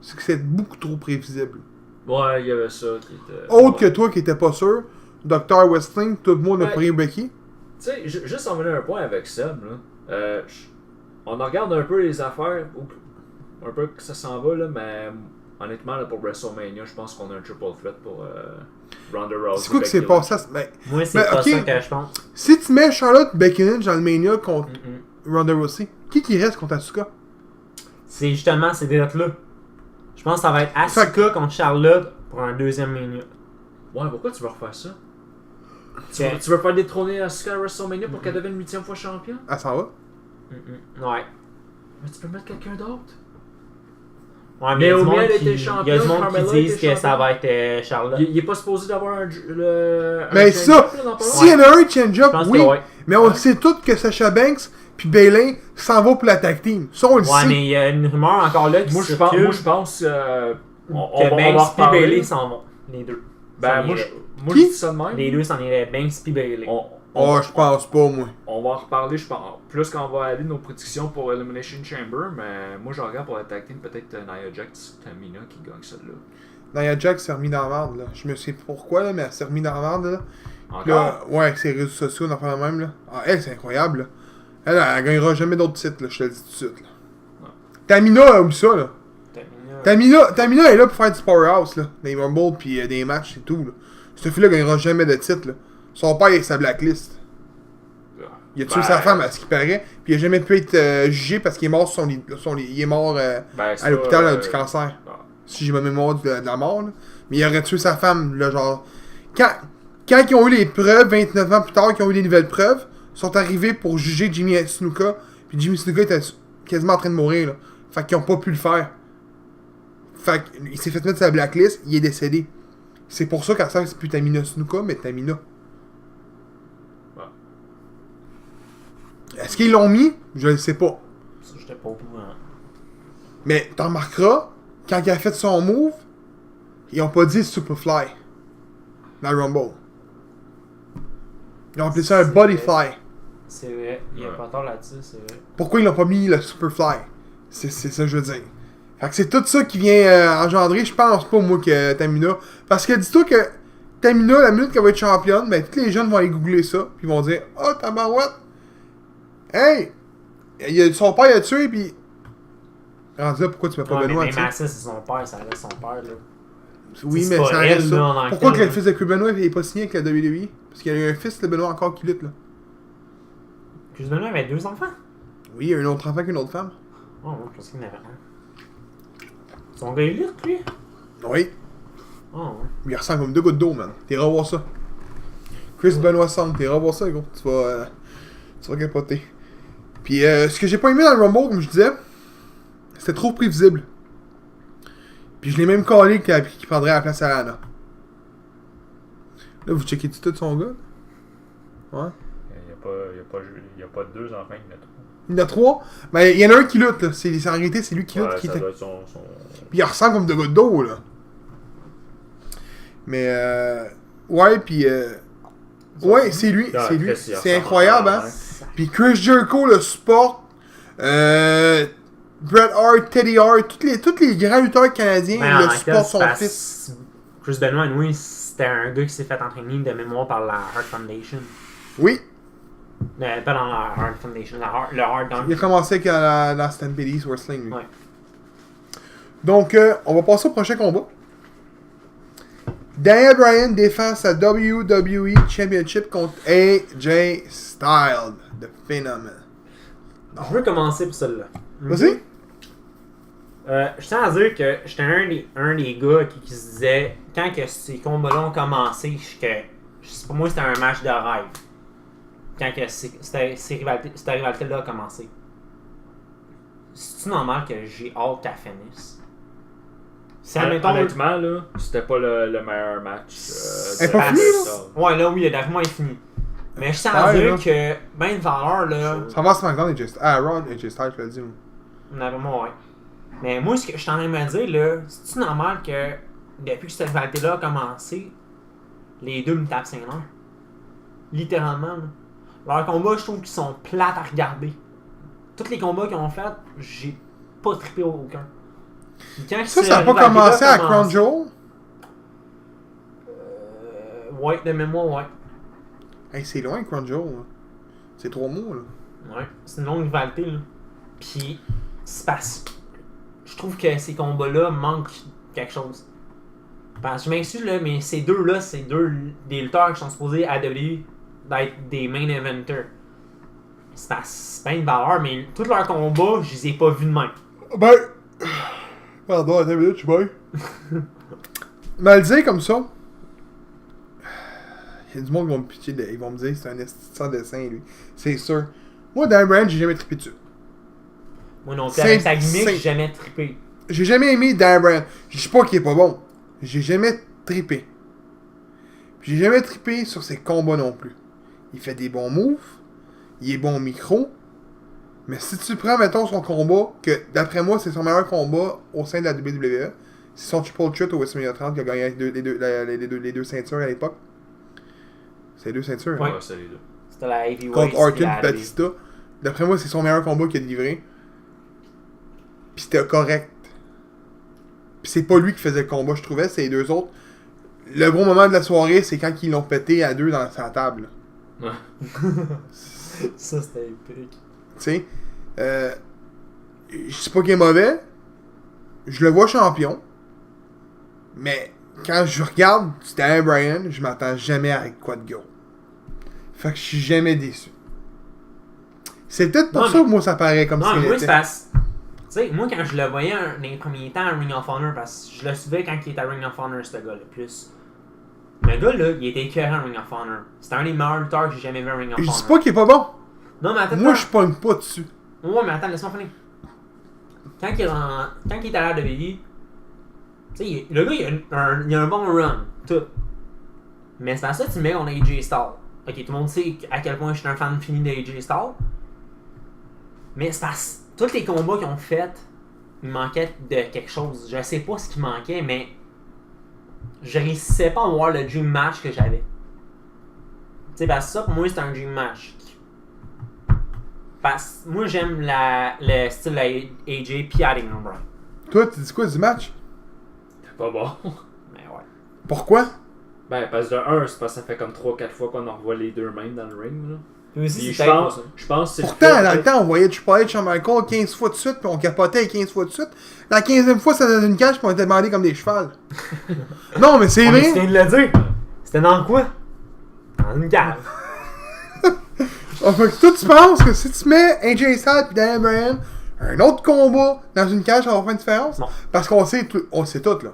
c'est que c'est beaucoup trop prévisible. Ouais, il y avait ça qui était... Autre que toi qui étais pas sûr, Dr. Wrestling, tout le monde a Ouais. pris Becky. Tu sais, juste en venir un point avec Seb, là. On regarde un peu les affaires, un peu que ça s'en va, là, mais honnêtement, là, pour WrestleMania, je pense qu'on a un triple threat pour Ronda Rousey. C'est quoi que c'est Becky passé? Lynch. Moi, c'est Mais, pas ok. ça que je pense. Si tu mets Charlotte Becky Lynch dans le Mania contre Mm-mm. Ronda Rousey, qui reste contre Asuka? C'est justement ces dates-là. Je pense que ça va être Asuka contre Charlotte pour un deuxième Mania. Ouais, pourquoi tu veux refaire ça? Que- Tu veux faire détrôner Asuka à WrestleMania pour qu'elle devienne 8e fois championne? Elle s'en va. Ouais. Mais tu peux mettre quelqu'un d'autre. Ouais, mais il y a du Naomi, monde elle qui, était il y a championne, du monde Carmella qui disent était que ça championne. va être Charlotte. Il est pas supposé d'avoir un Mais ça, change-up, là, dans pas s'il y en a un change-up, Je pense oui. que ouais. Mais on sait tous que Sasha Banks puis Bayley s'en vont pour la tag team. Ça, on le Ouais, sait. mais il y a une rumeur encore là qui Moi, je circule pense on que va Banks et reparler. Bayley s'en vont. Les deux. Ben, S'en moi, iraient. je Qui? dis ça de même. Les deux s'en iraient. Banks et Bayley. Oh, je pense pas, moi. On va en reparler, je pense. Plus quand on va aller de nos prédictions pour Elimination Chamber, mais moi, je regarde pour la tag team, peut-être Nia Jax, Tamina qui gagne celle-là. Nia Jax s'est remis dans la merde, là. Je me sais pas pourquoi, là, mais elle s'est remis dans la merde, là. Encore? Là, ouais, avec ses réseaux sociaux, on en fait la même, là. Ah, elle, c'est incroyable, là. Elle gagnera jamais d'autres titres, là, je te le dis tout de suite, là. Ouais. Tamina, oublie ça, là. Tamina. Tamina est là pour faire du powerhouse, là. Des Rumble, puis des matchs et tout, là. Cette fille-là gagnera jamais de titre, là. Son père est sa blacklist. Il a tué sa femme, à ce qui paraît, puis il a jamais pu être jugé parce qu'il est mort sur son lit. Il est mort à l'hôpital du cancer. Si j'ai ma mémoire de la mort, là. Mais il aurait tué sa femme, là, genre. Quand ils ont eu les preuves, 29 ans plus tard, qu'ils ont eu des nouvelles preuves, sont arrivés pour juger Jimmy Snuka, puis Jimmy Snuka était quasiment en train de mourir, là. Fait qu'ils ont pas pu le faire. Fait qu'il s'est fait mettre sur la blacklist, il est décédé. C'est pour ça qu'à ça, c'est plus Tamina Snuka, mais Tamina. qu'ils l'ont mis, je ne sais pas. Ça, j'étais pas au courant. Mais t'en remarqueras, quand il a fait son move, ils ont pas dit Superfly dans le Rumble. Ils ont appelé ça un C'est Bodyfly. C'est vrai, il y a pas tort là-dessus, c'est vrai. Pourquoi ils l'ont pas mis le Superfly? C'est ça que je veux dire. Fait que c'est tout ça qui vient engendrer, je pense pas moi que Tamina. Parce que dis-toi que Tamina, la minute qu'elle va être championne, ben tous les jeunes vont aller googler ça, puis ils vont dire oh tabarouette! Hey! Son père il a tué, puis. Rendu là, pourquoi tu mets pas Ouais, Benoît, mais tu même sais? assez, c'est son père, ça reste son père, là. Oui, c'est mais pas ça elle, reste là, ça. en tant que Pourquoi tel, que le là. fils de Chris Benoit il est pas signé avec la WWE? Parce qu'il y a eu un fils de Benoît encore qui lutte, là. Chris Benoit avait 2 enfants? Oui, il y a un autre enfant qu'une autre femme. Oh, moi, je pensais qu'il en avait un. Son gars, il lutte, lui? Oui. Oh, ouais. Il ressemble comme deux gouttes d'eau, man. T'es revoir ça. Chris Benoit Song, t'es revoir ça, gros. Tu vas capoter. Puis, ce que j'ai pas aimé dans le Rumble, comme je disais, c'était trop prévisible. Puis je l'ai même collé qu'il prendrait la place à Lana. Là, vous checkez-tu tout son gars? Ouais. Il n'y a pas 2 enfants, il y en a 3. Il y en a 3. Mais il y en a un qui lutte, là. En réalité, c'est lui qui lutte. Ouais, qui ça était... doit être son... Puis il ressemble comme deux gouttes d'eau, là. Mais, ouais, puis, ouais, c'est lui, Ah, c'est lui. Chris, il C'est ressemble incroyable, encore, hein. ouais. Puis Chris Jericho le supporte. Bret Hart, Teddy Hart, tous les grands lutteurs canadiens Ben, le en supportent fait, son c'est fils. Chris Benoit, oui, c'était un gars qui s'est fait entraîner de mémoire par la Heart Foundation. Oui, Pas dans la Heart Foundation, le Heart il a Foundation. commencé avec la Stampede East Wrestling, lui. Ouais. Donc, on va passer au prochain combat. Daniel Bryan défend sa WWE Championship contre AJ Styles, The Phenomenon. Je veux commencer pour celle-là. Vas-y. Je tiens à dire que j'étais un des gars qui se disait, quand que ces combats-là ont commencé, pour moi c'était un match de rêve. Quand que cette rivalité-là a commencé. C'est-tu normal que j'ai hâte qu'elle finisse? Si, admettons, Honnêtement, là, c'était pas le meilleur match. Elle est pas finie, là? ouais, là, oui, d'après moi, il est fini. Mais je tiens à Ouais, dire là. que, ben de valeur, là, Ça va à SmackDown, AJ Styles. Ah, Raw, AJ Styles, je l'ai dit. Moi. d'après moi, ouais. Mais moi, ce que je suis en train de me dire, là, c'est-tu normal que, depuis que cette rivalité-là a commencé, les deux me tapent 5 heures? Littéralement, là. Leurs combats, je trouve qu'ils sont plates à regarder. Tous les combats qu'ils ont fait, j'ai pas trippé aucun. Puis quand Ça cette a pas rivalité-là commencé à commence- Crown Jewel? Ouais, de mémoire, ouais. Hey, c'est loin, Crown Jewel. Là. C'est 3 mois, là. Ouais, c'est une longue rivalité, là. Puis, c'est parce que je trouve que ces combats-là manquent quelque chose. Parce que je m'excuse, là, mais ces deux-là, c'est des lutteurs qui sont supposés à WWE d'être des main eventers. C'est parce que c'est pas une valeur, mais tous leurs combats, je les ai pas vus de même. Ben. Pardon, attends une minute, je suis bien. Mais le dire comme ça. Il y a du monde qui vont me pitcher, ils vont me dire que c'est un esti sans dessin, lui. C'est sûr. Moi, Dan Bryan, j'ai jamais trippé dessus. Moi non plus, avec sa gimmick, c'est- j'ai jamais trippé. J'ai jamais aimé Dan Bryan. Je dis pas qu'il est pas bon. J'ai jamais trippé. J'ai jamais trippé sur ses combats non plus. Il fait des bons moves. Il est bon au micro. Mais si tu prends, mettons, son combat, que d'après moi, c'est son meilleur combat au sein de la WWE, c'est son Triple Threat au WrestleMania 30 qui a gagné avec les deux ceintures à l'époque. C'est les deux ceintures. Ouais. hein? Ouais, c'est les deux. C'était la heavyweight. Contre Orton puis la et Batista. D'après moi, c'est son meilleur combat qu'il a livré. Puis c'était correct. Puis c'est pas lui qui faisait le combat, je trouvais, c'est les deux autres. Le gros moment de la soirée, c'est quand ils l'ont pété à deux dans sa table. Ouais. Ça, c'était épique. Tu sais, je sais pas qu'il est mauvais. Je le vois champion. Mais quand je regarde Daniel Bryan, je m'attends jamais à quoi de gros. Fait que je suis jamais déçu. C'est peut-être pour Non, ça que moi ça paraît comme Non, si mais moi, était. c'est parce. Tu sais, moi, quand je le voyais dans les premiers temps à Ring of Honor, parce que je le suivais quand il était à Ring of Honor, ce gars-là, plus. Le gars, là, il était écœurant à Ring of Honor. C'était un des meilleurs lutteurs que j'ai jamais vu à Ring of Je Honor. dis pas qu'il est pas bon. Non, mais attends, Moi je pogne pas dessus. Ouais, mais attends, laisse-moi finir. Quand il est à la WWE, tu sais, le gars, il a un bon run, tout. Mais c'est à ça que tu le mets contre AJ Styles. Ok, tout le monde sait à quel point je suis un fan fini d'AJ Styles. Mais c'est parce que tous les combats qu'ils ont fait, il manquait de quelque chose. Je sais pas ce qui manquait, mais je réussissais pas à voir le dream match que j'avais. Tu sais, parce que ça, pour moi, c'est un dream match. Parce que moi, j'aime le style AJ puis Adam Bryan. Toi, tu dis quoi du match? C'est pas bon. Mais ouais. Pourquoi? Ben, parce que de 1, c'est parce que ça fait comme 3-4 fois qu'on en revoit les deux mêmes dans le ring. Là. Puis aussi, Puis c'est peut-être pour ça. je pense que c'est Pourtant, dans le temps, on voyait Triple H sur Michael 15 fois de suite, puis on capotait 15 fois de suite. La 15e fois, ça donne une cage, puis on était bandés comme des chevals. Non, mais c'est On vrai. vient de le dire. C'était dans quoi? Dans une cave. Ah, fait que toi, tu penses que si tu mets AJ Styles et Daniel Bryan, un autre combat dans une cage, ça va faire une différence? Non. Parce qu'on sait tout, là.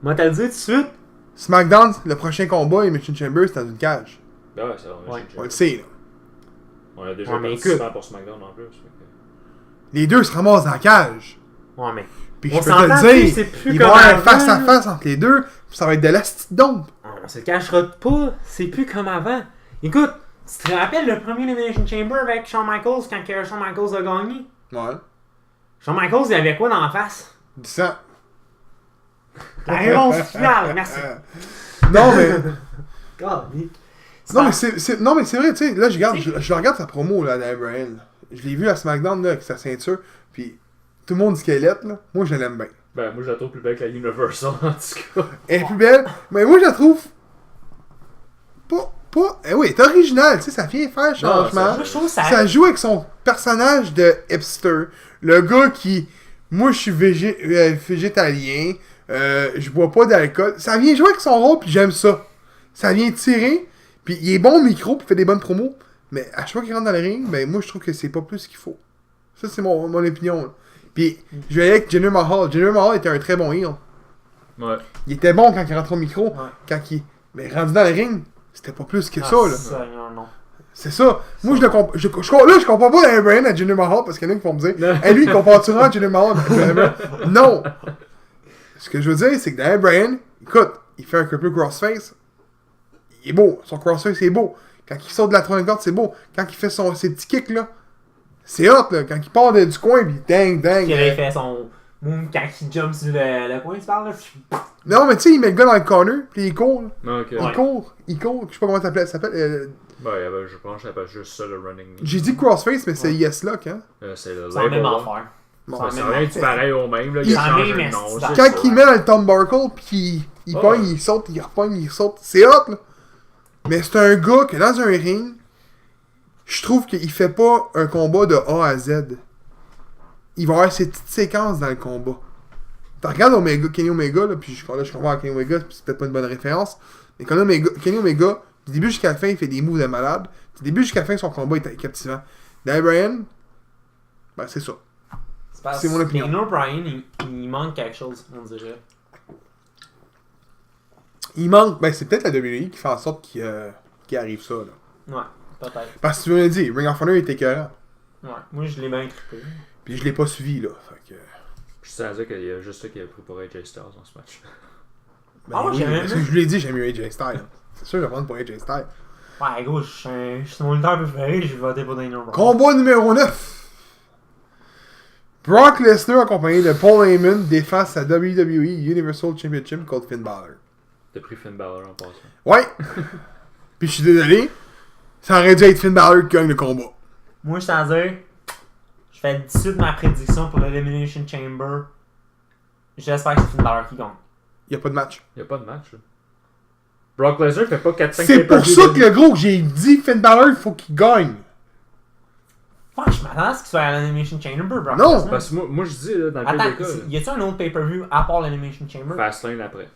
Moi, t'as le dit tout de suite. SmackDown, le prochain combat, Elimination Chamber, c'est dans une cage. Ouais, c'est vrai. Ouais. On le sait, là. On a déjà Ouais, mais participé pour SmackDown en plus. Fait que- Les deux se ramassent dans la cage. Ouais, mais. Puis On je peux s'entend te plus, le c'est dire, plus il va y comme avoir un avant, face-à-face entre les deux, puis ça va être de la petite dompe. On se le cachera pas. C'est plus comme avant. Écoute, tu te rappelles le premier Elimination Chamber avec Shawn Michaels quand Shawn Michaels a gagné? Ouais. Shawn Michaels, il avait quoi dans la face? 10 ans. La réponse finale, merci. Non, mais. God, Non, mais c'est vrai, tu sais, là, je regarde sa promo, là, Daniel Bryan. Je l'ai vu à SmackDown, là, avec sa ceinture, puis tout le monde dit qu'elle est lettre, là. Moi, je l'aime bien. Ben, moi, je la trouve plus belle que la Universal, en tout cas. Elle est plus belle, mais moi, je la trouve. Oui, elle est originale, tu sais, ça vient faire changement. Moi, je trouve Ça joue avec son personnage de hipster. Le gars qui. Moi, je suis végétalien. Je bois pas d'alcool. Ça vient jouer avec son rôle, puis j'aime ça. Ça vient tirer. Puis il est bon au micro, puis il fait des bonnes promos. Mais à chaque fois qu'il rentre dans le ring, ben moi, je trouve que c'est pas plus ce qu'il faut. Ça, c'est mon opinion. Là. Puis je vais aller avec Jinder Mahal. Jinder Mahal était un très bon heel. Ouais. Il était bon quand il rentrait au micro. Ouais. Quand il. Mais rendu dans le ring, c'était pas plus que ça, là. Non. C'est ça. Moi, je comprends pas Daniel Bryan à Jinder Mahal parce qu'il y en a qui vont me dire hey, lui, il compare-tu vraiment à Jinder Mahal? Non. Ce que je veux dire, c'est que Daniel Bryan, écoute, il fait un couple crossface. Il est beau. Son crossface est beau. Quand il sort de la troisième corde, c'est beau. Quand il fait ses petits kicks, là, c'est hot, là. Quand il part du coin, puis dang. Il avait fait son move quand il jump sur le coin, tu parles, là. Non, mais tu sais, il met le gars dans le corner, puis il court. Là. Non, ok. Il court. Je sais pas comment ça s'appelle. Ben, je pense que ça s'appelle juste ça, le running knee. J'ai dit crossface, mais c'est Yes Lock, hein. C'est le C'est la même label. affaire. Bon, C'est Ça la même revient du pareil au même, là. Il C'est a la changé même le nom. estime. c'est Quand ça. il met dans le Tom Barkle, puis il pogne, il saute, il repogne, il saute, c'est hot, là. Mais c'est un gars que dans un ring, je trouve qu'il fait pas un combat de A à Z. Il va avoir ses petites séquences dans le combat. Tu regardes Kenny Omega, là, puis je comprends Kenny Omega, puis c'est peut-être pas une bonne référence, mais Kenny Omega, du début jusqu'à la fin, il fait des moves de malade. Du début jusqu'à la fin, son combat est captivant. Daniel Bryan, ben c'est ça. C'est mon opinion. Daniel Bryan, il manque quelque chose, on dirait. Il manque, ben c'est peut-être la WWE qui fait en sorte qu'il arrive ça, là. Ouais, peut-être. Parce que tu me dit, Ring of Honor était écœurant. Ouais, moi je l'ai bien trippé. Puis je l'ai pas suivi, là. Fait que... Je suis à dire qu'il y a juste ça qui a pris pour AJ Styles dans ce match. Ben Ah, oui, j'aime parce que je l'ai dit, j'aime mieux AJ Styles. C'est sûr, je vais prendre pour AJ Styles. Ouais, gros, je suis mon lutteur préféré, je vais voter pour Daniel Bryan. Combat numéro 9. Brock Lesnar, accompagné de Paul Heyman, défend sa WWE Universal Championship contre Finn Balor. T'as pris Finn Balor en passant. Ouais. Puis je suis désolé, ça aurait dû être Finn Balor qui gagne le combat. Moi, je t'en dire, je fais 18 ma prédiction pour l'Elimination Chamber. J'espère que c'est Finn Balor qui gagne. Y a pas de match. Il n'y a pas de match. Là. Brock Lesnar fait pas 4-5 C'est pour ça que le gros, j'ai dit Finn Balor, il faut qu'il gagne. Ouais, je m'attends à ce qu'il soit à l'Elimination Chamber, Brock Non. Lesnar. Parce que moi je dis, là, dans le pire Attends, des cas, y a-tu un autre pay-per-view à part l'Elimination Chamber? Fastlane après.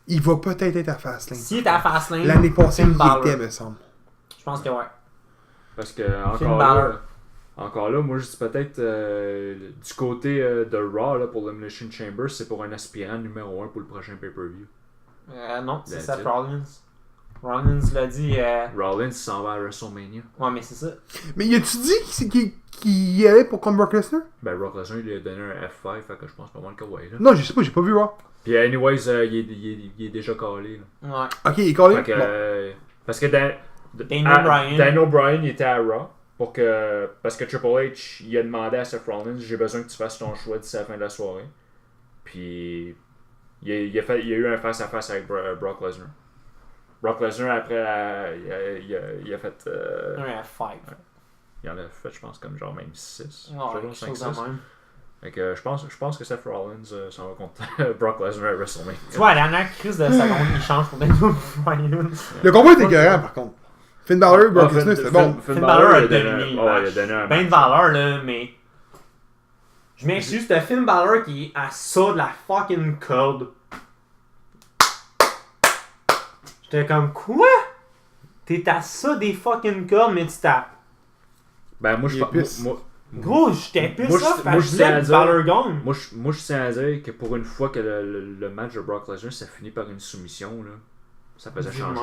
Il va peut-être être à Fastlane. S'il est à Fastlane, L'année passée, Finn il y Balor. était, me semble. Je pense que ouais. Parce que, Finn Balor. encore là, moi je dis peut-être du côté de Raw là, pour l'Elimination Chamber, c'est pour un aspirant numéro 1 pour le prochain pay-per-view. Non, c'est That's Seth it. Rollins. Rollins l'a dit. Rollins s'en va à WrestleMania. Ouais, mais c'est ça. Mais y a-tu dit qu'il y allait pour contre Brock Lesnar? Ben, Brock Lesnar, il lui a donné un F5, fait que je pense pas mal que ouais. Là. Non, je sais pas, j'ai pas vu Raw. Puis, anyways, il est déjà calé. Là. Ouais. Ok, il est collé. Fait que, Bon. parce que Daniel Bryan. Daniel Bryan, il était à Raw. Parce que Triple H, il a demandé à Seth Rollins, j'ai besoin que tu fasses ton choix d'ici la fin de la soirée. Puis, il y a eu un face-à-face avec Brock Lesnar. Brock Lesnar, après, il a fait. Un F5. Il en a fait, je pense, comme genre même 6. Ouais, quelque chose de même. Fait que je pense que Seth Rollins s'en va contre Brock Lesnar à WrestleMania. Tu vois, à la dernière crise de seconde, il change pour des nouveaux moyens. Le combat était écœurant, par contre. Finn Balor, Brock Lesnar, c'était bon. Finn Balor a donné il a donné un ben de valeur, là, mais. Je m'excuse, c'était Finn Balor qui est à ça de la fucking corde. J'étais comme, quoi? T'es à ça des fucking cordes, mais tu tapes. Ben, moi, je pense. Gros, j'étais pisse ça, moi, je tiens à dire. Balor gagne. Moi, je tiens à dire que pour une fois que le match de Brock Lesnar, ça finit par une soumission, là. Ça faisait changer.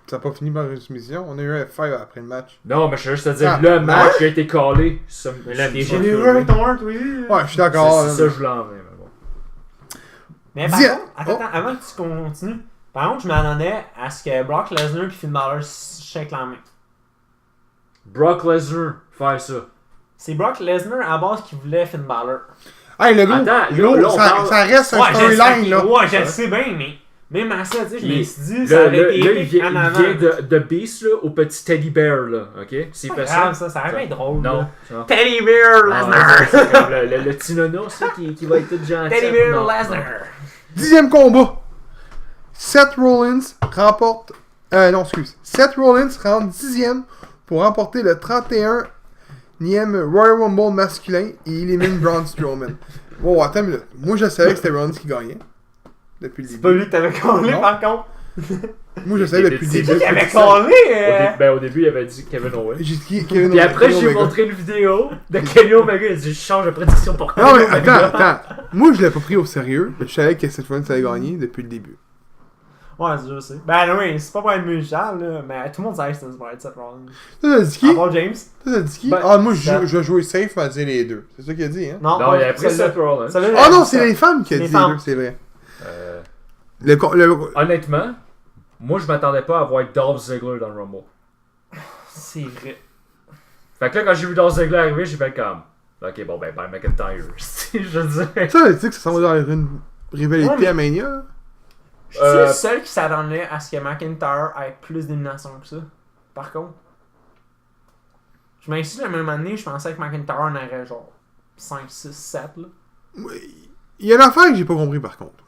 Ça n'a pas fini par une soumission. On a eu un F5 après le match. Non, mais je veux juste te dire, le match qui a été callé. Mais là, déjà, j'ai vu avec ton heart, oui. Ouais, je suis d'accord. C'est ça, je voulais enlever, mais bon. Mais par contre, attends, avant que tu continues. Par contre, je m'attendais à ce que Brock Lesnar et Finn Balor shake la main. Brock Lesnar, faire ça. C'est Brock Lesnar à base qui voulait Finn Balor. Hey, le gros, Attends, ça reste un storyline, là. Ouais, je le sais bien, mais même à ça, tu sais, je me suis dit, ça ça avait été épique en avant. Il vient de Beast, là, au petit Teddy Bear, là, ok? C'est pas grave, ça aurait été drôle. Non. Teddy Bear Lesnar. Le petit nono, ça, qui va être tout gentil. Teddy Bear Lesnar. 10e combat. Seth Rollins remporte... Seth Rollins rentre 10e pour remporter le 31e Royal Rumble masculin et élimine Braun Strowman. Bon, attends une minute. Moi, je savais que c'était Rollins qui gagnait. Depuis le début. C'est pas lui que t'avais collé, par contre. Moi, je savais depuis le début. C'est lui qui avait collé. Au début, il avait dit Kevin Owens. Puis après, j'ai montré une vidéo de Kenny Omega. Il a dit, je change de prédiction pour Kenny Omega. Non, mais Omega. attends. Moi, je l'ai pas pris au sérieux. Mais je savais que Seth Rollins allait gagner depuis le début. Ouais, je sais. Ben oui, c'est pas pour être méchant, là, mais tout le monde sait que c'est Seth Rollins. Ça dit qui? Avant James. Ça dit qui? Ben, Moi, je vais jouer safe, à dire les deux. C'est ça qu'il a dit, hein? Non, il a pris Seth Rollins. Ah non, c'est les femmes qui a dit les deux, c'est vrai. Honnêtement, moi, je m'attendais pas à voir Dolph Ziggler dans le Rumble. C'est vrai. Fait que là, quand j'ai vu Dolph Ziggler arriver, j'ai fait comme... Ok, bon, ben, McIntyre. Je veux dire... Ça veut dire que ça semble dans une rivalité à Mania? Je suis le seul qui s'attendait à ce que McIntyre ait plus d'élimination que ça. Par contre, je m'excuse, la même année, je pensais que McIntyre en aurait genre 5, 6, 7. Là. Il y a une affaire que j'ai pas compris par contre.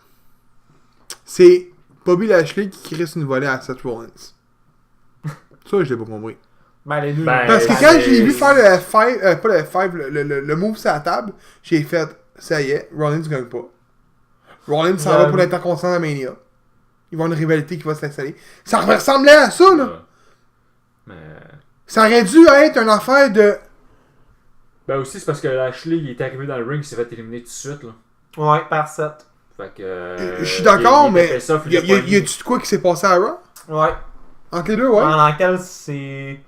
C'est Bobby Lashley qui crée une volée à Seth Rollins. Ça, je l'ai pas compris. Ben, les deux. Parce que quand je l'ai vu faire le F5, pas le F5, le move sur la table, j'ai fait, ça y est, Rollins gagne pas. Rollins s'en va pour l'Intercontinental à Mania. Il va y avoir une rivalité qui va s'installer. Ça ressemblait à ça, là. Mais... Ça aurait dû être une affaire de... Ben aussi, c'est parce que Lashley, il est arrivé dans le ring, il s'est fait éliminer tout de suite, là. Ouais, par 7. Fait que... Je suis d'accord, mais... Y a-tu de quoi qui s'est passé à Raw? Ouais. Entre les deux, ouais. Dans lequel c'est...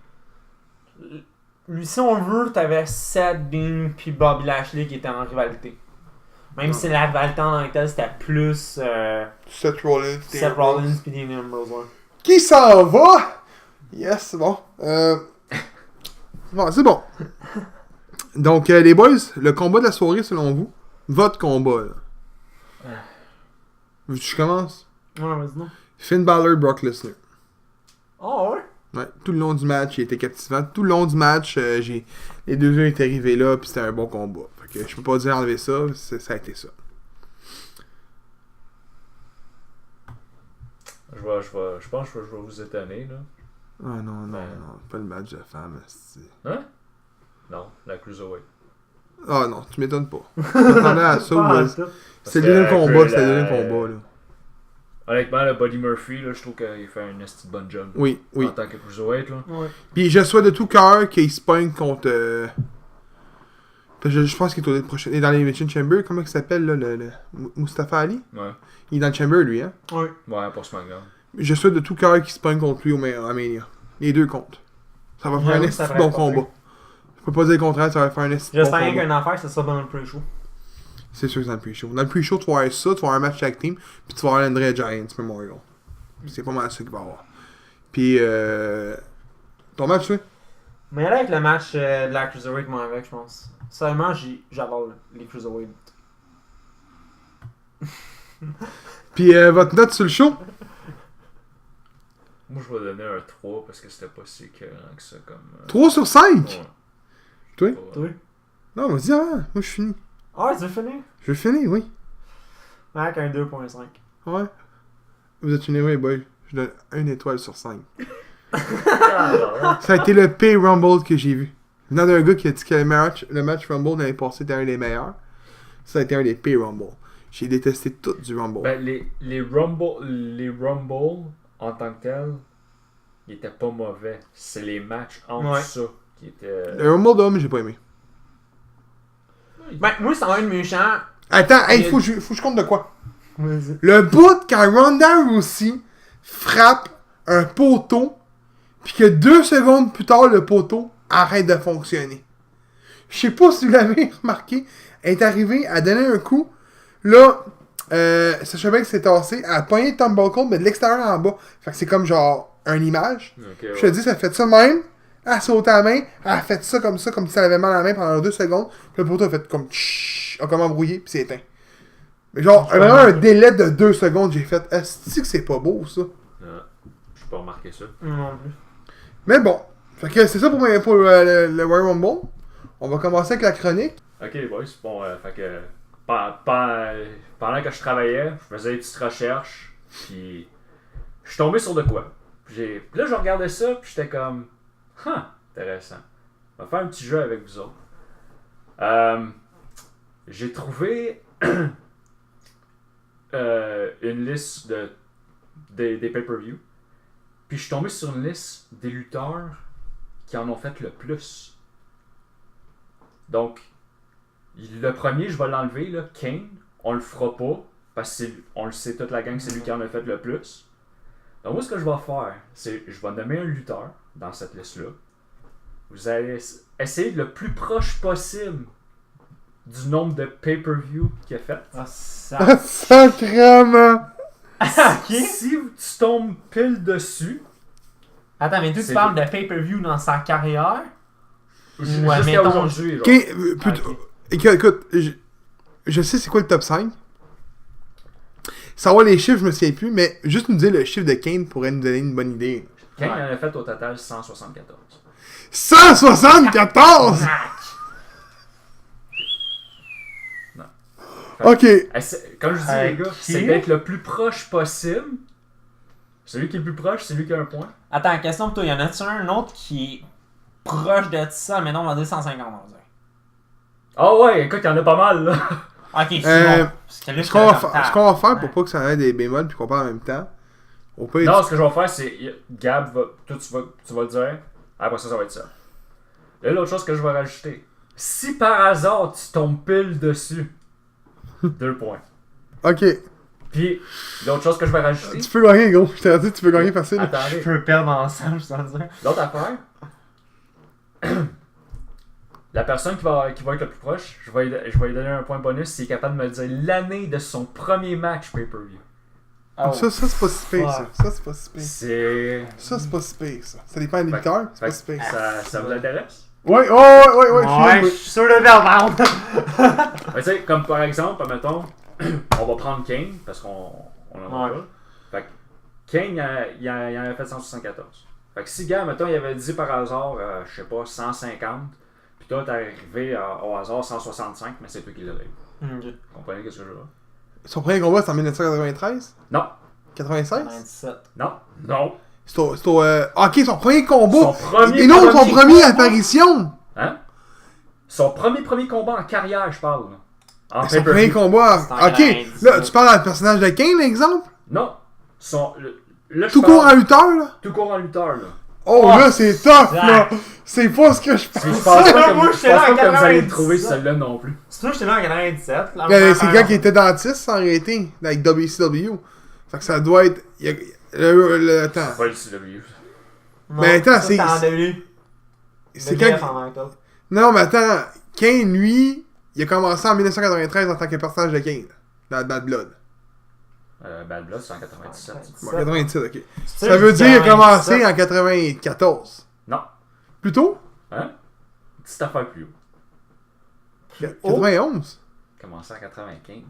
Lui, si on veut, t'avais Seth, Dean puis Bobby Lashley qui étaient en rivalité. Même si la rivalité dans laquelle c'était plus... Seth Rollins puis Dean Ambrose, ouais. Qui s'en va? Yes, c'est bon. Bon, c'est bon. Donc, les boys, le combat de la soirée, selon vous, votre combat, là. Je commence? Ouais, vas-y, non. Finn Balor, Brock Lesnar. Oh, ouais? Ouais, tout le long du match, il était captivant. Tout le long du match, les deux jeux étaient arrivés là, puis c'était un bon combat. Fait que je peux pas dire enlever ça, ça a été ça. Je pense que je vais vous étonner, là. Ah non, pas le match de femme. Hein? Non, la Cruiserweight. Ah non, tu m'étonnes pas. T'attendais à ça, ou... C'est le deuxième combat, c'était le deuxième combat, là. Honnêtement, le Buddy Murphy, là, je trouve qu'il fait un esti de bonne job. Oui. En tant que Cruiserweight, là. Ouais. Puis je souhaite de tout cœur qu'il se pogne contre... Je pense qu'il est au prochain. Il est dans l'Elimination Chamber, comment il s'appelle, là, le Mustafa Ali? Ouais. Il est dans le Chamber, lui, hein? Ouais. Ouais, pour SmackDown. Je souhaite de tout cœur qu'il se pogne contre lui à Mania. Les deux comptent. Ça va faire un esti de bon combat. Je peux pas dire le contraire, ça va faire un esti de bon combat. J'espère qu'une affaire, c'est ça dans le pre-show. C'est sûr que c'est dans le pre-show. Dans le pre-show, tu vas avoir ça, tu vas avoir un match tag team, puis tu vas avoir l'André Giants Memorial. C'est pas mal ça qu'il va y avoir. Puis, ton match, oui? Mais là, avec le match de la Cruiserweight, moi, avec, je pense. Seulement, j'adore les Cruiserweight. Puis votre note sur le show? Moi, je vais donner un 3 parce que c'était pas si écœurant que ça. Comme, 3 sur 5? ouais. Toi? Toi? Non, vas-y, moi je finis. Ah, tu veux finir? Je vais finir, oui. Avec un 2.5. Ouais. Vous êtes généreux, les boys. Je donne 1 étoile sur 5. Ah, Ça a été le pire Rumble que j'ai vu. Venant d'un gars qui a dit que le match Rumble l'année passée était un des meilleurs. Ça a été un des pires Rumble. J'ai détesté tout du Rumble. ben, les Rumble, en tant que tels, ils étaient pas mauvais. C'est les matchs entre Ouais. ça qui étaient. Le Rumble d'homme, j'ai pas aimé. Ben, moi, c'est en un méchant. Attends, hey, faut que je compte de quoi? Vas-y. Le bout quand Ronda Rousey frappe un poteau, puis que 2 secondes plus tard, le poteau arrête de fonctionner. Je sais pas si vous l'avez remarqué, elle est arrivée à donner un coup. Là, Sasha Banks s'est tassé, elle a pogné Tom Buckle, mais de l'extérieur en bas. Fait que c'est comme genre une image. Ok, Je te dis, ça fait ça de même. Elle a sauté à la main, elle a fait ça comme si elle avait mal à la main pendant 2 secondes. Puis le poteau a fait comme tchhh, a comme embrouillé, puis c'est éteint. Mais genre, vraiment un délai de 2 secondes, j'ai fait, est-ce que c'est pas beau ça? Je peux pas remarquer ça. Non plus. Mais bon, fait que c'est ça pour le Royal Rumble. On va commencer avec la chronique. Ok, les boys. Bon, fait que pendant que je travaillais, je faisais des petites recherches, puis je suis tombé sur de quoi. Puis là, je regardais ça, puis j'étais comme, intéressant. On va faire un petit jeu avec vous autres. J'ai trouvé une liste des pay-per-view, puis je suis tombé sur une liste des lutteurs qui en ont fait le plus. Donc, le premier, je vais l'enlever, là, Kane. On le fera pas, parce qu'on le sait toute la gang, c'est lui qui en a fait le plus. Donc moi, ce que je vais faire, c'est je vais nommer un lutteur dans cette liste-là. Vous allez essayer le plus proche possible du nombre de pay-per-view qu'il a fait. Ah, ça. Sacrément! Ok. Si tu tombes pile dessus, Attends, mais toi, tu C'est parles de pay-per-view dans sa carrière? Ouais, jusqu'à mettons- aujourd'hui, genre. Ok, écoute, je sais c'est quoi le top 5. Savoir les chiffres, je me souviens plus, mais juste nous dire le chiffre de Kane pourrait nous donner une bonne idée. Kane en a fait au total 174. 174! Ok. Comme je dis, les gars, c'est d'être le plus proche possible. Celui qui est le plus proche, c'est lui qui a un point. Attends, question pour toi, y en a-tu un autre qui est proche de ça? Mais non, on va dire 150, on va dire. Ah ouais, écoute, il y en a pas mal, là. Ok, c'est Euh, bon. Parce que là, Ce qu'on va, je suis ce qu'on va faire pour pas que ça ait des bémols puis qu'on parle en même temps, on peut Non, ce que je vais faire, c'est. Gab, toi, tu vas le dire. Après ça, ça va être ça. Là, l'autre chose que je vais rajouter. Si par hasard, tu tombes pile dessus, 2 points. Ok. Puis, l'autre chose que je vais rajouter. Tu peux gagner, gros. Je t'ai dit, tu peux gagner facile. Attendez. peux perdre ensemble, je veux dire. L'autre affaire. La personne qui va être le plus proche, je vais lui donner un point bonus s'il est capable de me dire l'année de son premier match pay-per-view. Oh. Ça, c'est pas si pire, ça. fuck. Ça, c'est pas si pire. C'est. Ça, c'est pas si pire, ça. Ça dépend des lutteurs, c'est pas si pire. Ça vous intéresse? Ouais, oh, ouais, Ouais, je suis sûr de perdre. Tu sais, comme par exemple, admettons, on va prendre Kane, parce qu'on en a Ouais. pas. Fait que Kane, il en a fait 174. Fait que si, gars, mettons, il avait dit par hasard, je sais pas, 150, puis toi, t'es arrivé au hasard 165, mais c'est toi qui l'as eu. Ok. Vous comprenez qu'est-ce que je veux dire? Son premier combat, c'est en 1993? Non, 96? 97. non, non. C'est au ok, son premier combat! Son premier Et non, son premier premier combat. apparition! Hein? Son premier combat en carrière, je parle. Là. En Son pay-per-view. premier combat. C'est en Ok, 97. là, tu parles du personnage de Kane, exemple? Non. Là, je Tout parle- court en lutteur, là? Tout court en lutteur, là. Oh, Oh, là, c'est tough, là! Zach. C'est pas ce que je Je pense. pense pas que, Moi, je j'étais pense là en pas que vous allez le 97. trouver celle-là non plus. C'est sûr que j'étais là en 97. Là, C'est le gars qui était dentiste en réalité, avec WCW. Fait que ça doit être. Attends. Pas le CW. Non, Mais attends, ça, c'est- c'était en début. C'est Le quand. en même temps. Non, mais attends. Kane, lui, il a commencé en 1993 en tant que personnage de Kane. Dans Bad Blood. Bad Blood, c'est en 97. Bon, 97, ok. C'est Ça veut dire qu'il a commencé 97. en 94. Non. Plutôt? Hein? Petite affaire plus haut. 91? Commencé à 95.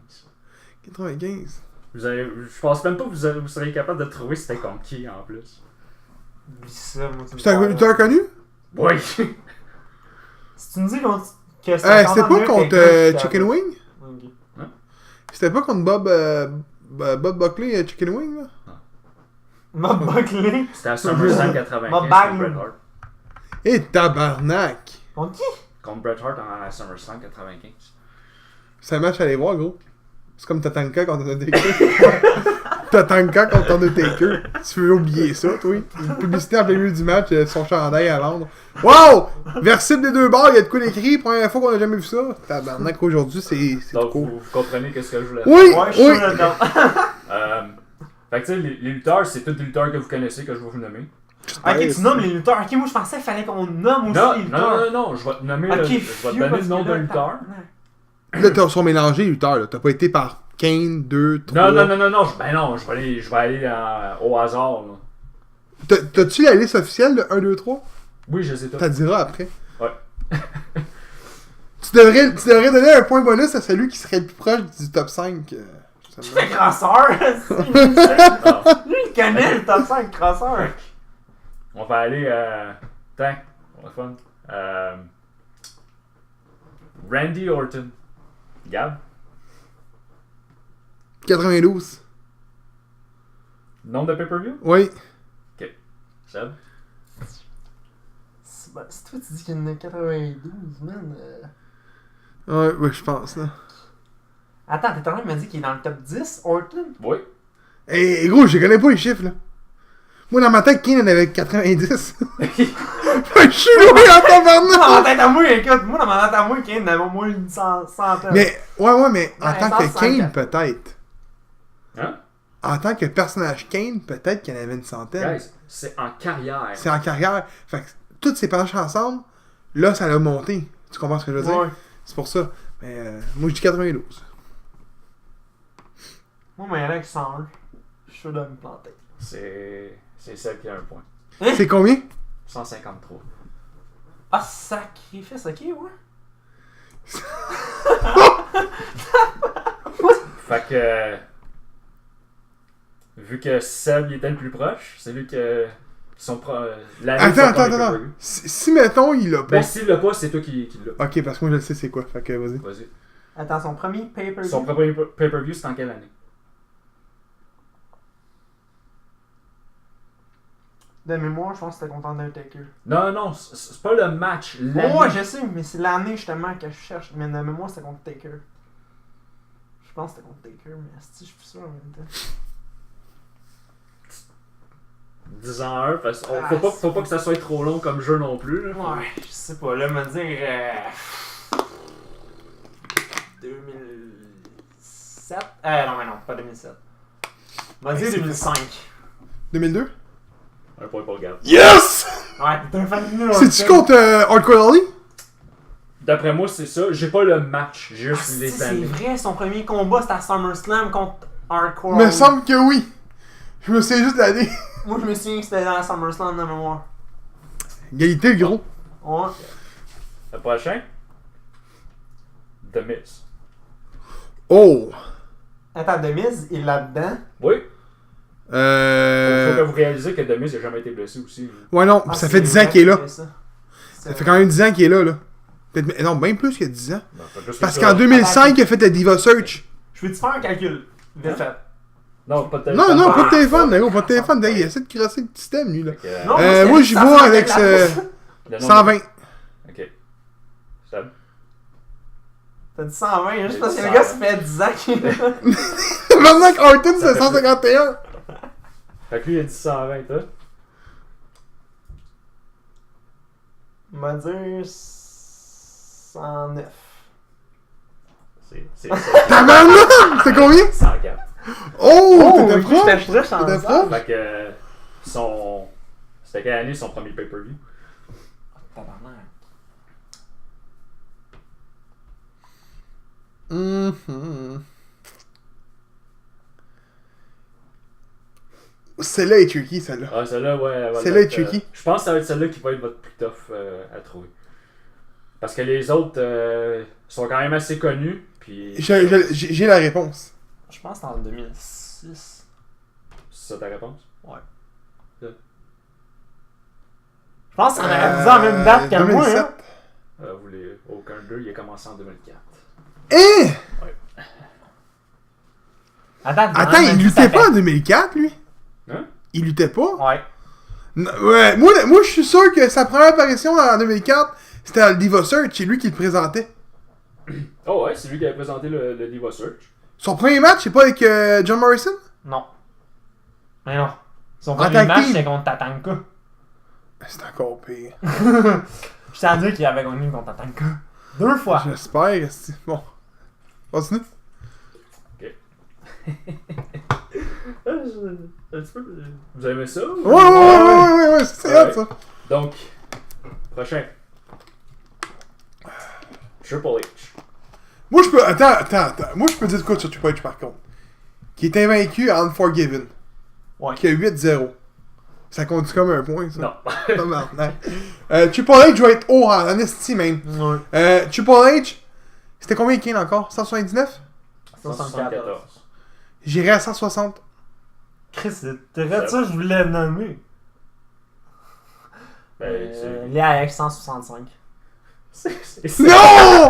95. Je pense même pas que vous seriez capable de trouver c'était contre qui en plus. Oublie ça, moi, tu me C'est un parles. lutteur connu? Oui! Si tu me dis que C'était pas contre Chicken Wing? Ok. C'était pas contre Bob Buckley Chicken Wing, là? Bob Buckley. C'était à SummerSlam 95 Bob contre Bagley. Bret Hart. Et tabarnak! Contre qui? Contre Bret Hart à SummerSlam 95. C'est un match à aller voir, gros. C'est comme Tatanka contre Undertaker. Tatanka contre Undertaker. Tu veux oublier ça, toi? Une publicité en plein milieu du match, son chandail à vendre. Wow! Versible des deux bords, il y a de quoi d'écrit. Première fois qu'on a jamais vu ça. Tabarnak, aujourd'hui, c'est Donc, cool. vous comprenez qu'est-ce que je voulais Oui! Ouais, je suis Oui! sûr là-dedans. Fait que tu sais, les lutteurs, c'est tous des lutteurs que vous connaissez que je vais vous nommer. Ok, tu nommes les lutteurs. Ok, moi je pensais qu'il fallait qu'on nomme aussi Non, les non, lutteurs. non, je vais te nommer Ok, je vais te donner le nom d'un lutteur. Là, t'as sont mélangés, les lutteurs, là. T'as pas été par Kane, 2, 3. Non, je vais aller au hasard. Là. T'as-tu la liste officielle de 1, 2, 3? Oui, je sais tout. T'as diras après. Ouais. Tu devrais donner un point bonus à celui qui serait le plus proche du top 5. Qui fait crosseur? Non. Lui, il connaît le top 5 crosseur. On va aller. Attends, on va fun. Randy Orton. Gab, 92. nombre de pay-per-view? Oui. Seb? Si toi tu dis qu'il y en a 92, man. Ouais, je pense, là. Attends, t'es en train de me dire qu'il est dans le top 10, Orton? Oui. Hey, gros, je connais pas les chiffres, là. Moi, dans ma tête, Kane en avait 90. Je suis loin en Moi, dans tabarnak! ma tête à moi, écoute, moi, dans ma tête à moi, Kane avait au moins une centaine. Mais, ouais, en Ouais, tant que 150. Kane, peut-être. Hein? En tant que personnage Kane, peut-être qu'il y en avait une centaine. Guys, c'est en carrière. C'est en carrière. Fait que toutes ces penches ensemble, là, ça l'a monté. Tu comprends ce que je veux dire? Ouais. C'est pour ça. Mais, moi, je dis 92. Moi, mais il y en a qui 101. Je suis sûr de me planter. C'est celle qui a un point. C'est combien? 153. Ah, sacrifice, ok, ouais. Fait que. Vu que Seb il était le plus proche, c'est lui que. Attends. Si, mettons, il l'a pas. Ben, s'il l'a pas, c'est toi qui l'as. Ok, parce que moi, je le sais c'est quoi. Fait que, vas-y. Vas-y. Attends, son premier pay-per-view. Son premier pay-per-view, c'est en quelle année? De mémoire, je pense que c'était contre Undertaker. Non, c'est pas le match. L'année. Ouais, je sais, mais c'est l'année justement que je cherche. Mais de mémoire, c'était contre Taker. Je pense que c'était contre Taker, mais si je suis sûr en même temps. 10 ans 1, parce que faut pas que ça soit trop long comme jeu non plus. Là. Ouais, je sais pas, là, me dire. 2007. Non, mais non, pas 2007. Me dire 2005. 2002? Un point pour Gab. Yes! Ouais, t'es un fan de nous. C'est-tu contre Hardcore Holly? D'après moi, c'est ça. J'ai pas le match, j'ai Ah, juste les c'est années. vrai, son premier combat c'était à SummerSlam contre Hardcore. Me semble que oui. Je me souviens juste de l'année. Moi, je me souviens que c'était dans SummerSlam de mémoire. Égalité, le gros. Ouais. Le prochain? The Miz. Oh! Attends, Demise, il est là-dedans. Oui. Faut que Euh... vous réalisez que The Miz n'a jamais été blessé aussi. Ouais, non, Ah, ça c'est fait 10 vrai ans qu'il est là. que c'est ça. Ça fait quand même 10 ans qu'il est là. Peut-être, non, bien plus que 10 ans. Non, pas plus que Parce ça. qu'en 2005, il a fait la Diva Search. Je peux te faire un calcul? Vite fait. Non, pas de Non, téléphone. non, pas de Ah, téléphone, fuck. gros, pas de téléphone. Il essaie de crasser le système, lui, là. Fait que, Non, Moi, c'était j'y ça, vois ça, avec la ce... pousse. le nombre 120. Ok. Seb? T'as dit 120, juste J'ai parce dit que le gars, 120. ça fait 10 ans qu'il est là. Maintenant qu'Orton, Ça c'est fait 151. Fait que lui, il a dit 120, toi. On va dire 109. C'est Tabarnak! C'est combien? 104. Oh! T'étais oui, proche? j'étais proche en T'étais disant. proche? Fait que c'était quelle année son premier pay-per-view? Tabarnak. Celle-là est tricky, celle-là. Ah, celle-là, ouais. elle va Celle-là est être, tricky. je pense que ça va être celle-là qui va être votre plus tough à trouver. Parce que les autres sont quand même assez connus. Puis. J'ai la réponse. Je pense que c'est en 2006. C'est ça ta réponse? Ouais. Ça. Je pense qu'on aurait dit en même date que moi, 2007. hein. Vous voulez aucun d'eux, il a commencé en 2004. Hein? Attends, il luttait pas en 2004, lui? Hein? Il luttait pas? Ouais. Ouais, moi je suis sûr que sa première apparition en 2004, c'était à le Diva Search, c'est lui qui le présentait. Oh ouais, c'est lui qui avait présenté le Diva Search. Son premier match, c'est pas avec John Morrison? Non. Mais non. Son En premier tag match, team. c'était contre Tatanka. C'est encore pire. Je tiens à dire qu'il avait gagné contre Tatanka. 2 fois. J'espère. Bon. Continue. Un petit peu. Vous aimez ça? Ouais, c'est hot, ça. Donc, prochain. Triple H. Moi, je peux. Attends. Moi, je peux dire de quoi sur Triple H, par contre. Qui est invaincu à Unforgiven. Ouais. Qui a 8-0. Ça compte comme un point, ça? Non. Pas maintenant. Triple H va être haut en honesty, même. Ouais. Triple H, c'était combien Kane encore? 179? 174. J'irais à 160. Chris, c'était ça que je voulais le nommer. Ben, c'est. Il est avec 165. C'est Non!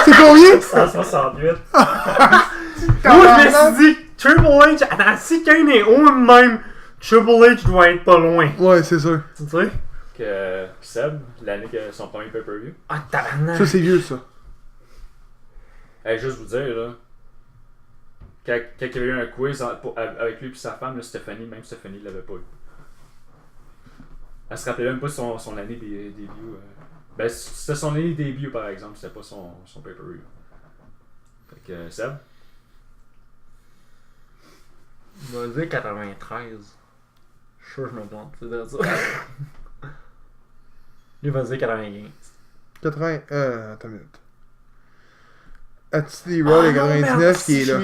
C'est combien? 168. Moi, je me suis dit, Triple H, attends, si Kane est haut de même, Triple H doit être pas loin. Ouais, c'est sûr. Tu sais? Que Seb, l'année que son premier pay-per-view. Ah, tabarnak. Ça, c'est vieux, ça. Hey, juste vous dire, là. Quand il y avait eu un quiz avec lui et sa femme, là, Stéphanie, même Stéphanie l'avait pas eu. Elle se rappelait même pas son année début. Ben, c'était son année début, par exemple, c'était pas son pay-per-view. Fait que, Seb? Je vais dire 93. Je suis sûr que je me trompe, c'est de ça. Lui va dire 95. 80. Attends une minute. Attitude Raw, les 99 qui est là.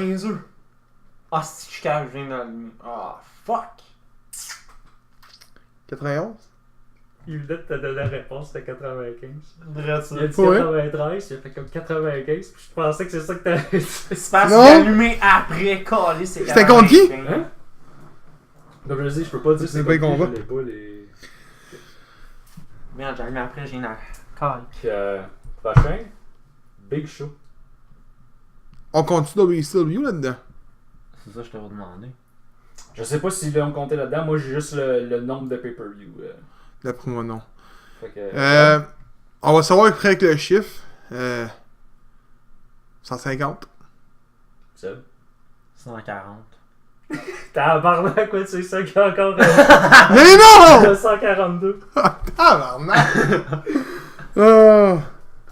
Ah, si je cache, je viens d'allumer. Ah, fuck. 91? Il venait de te donner la réponse, c'était 95. Drette ça. Il a dit Ouais. 93, il a fait comme 95, puis je pensais que c'est ça que t'avais dit. C'est parce Non. que j'ai allumé après, calé, c'est C'était contre qui? Hein? Comme je le dis, je peux pas dire C'est pas contre qui, combat. je l'ai pas les... Merde, j'ai allumé après, j'ai une calé. Puis, prochain, Big Show. On continue WCW là-dedans. C'est ça que je t'avais demandé. Je sais pas s'ils l'ont compté là-dedans, moi j'ai juste le nombre de pay-per-view. D'après moi, non. Fait que, On va savoir après avec le chiffre. 150. Seb. 140. T'as parlé à quoi, tu sais ça qu'il y a encore Mais non! 142. Tabarnak! Ah.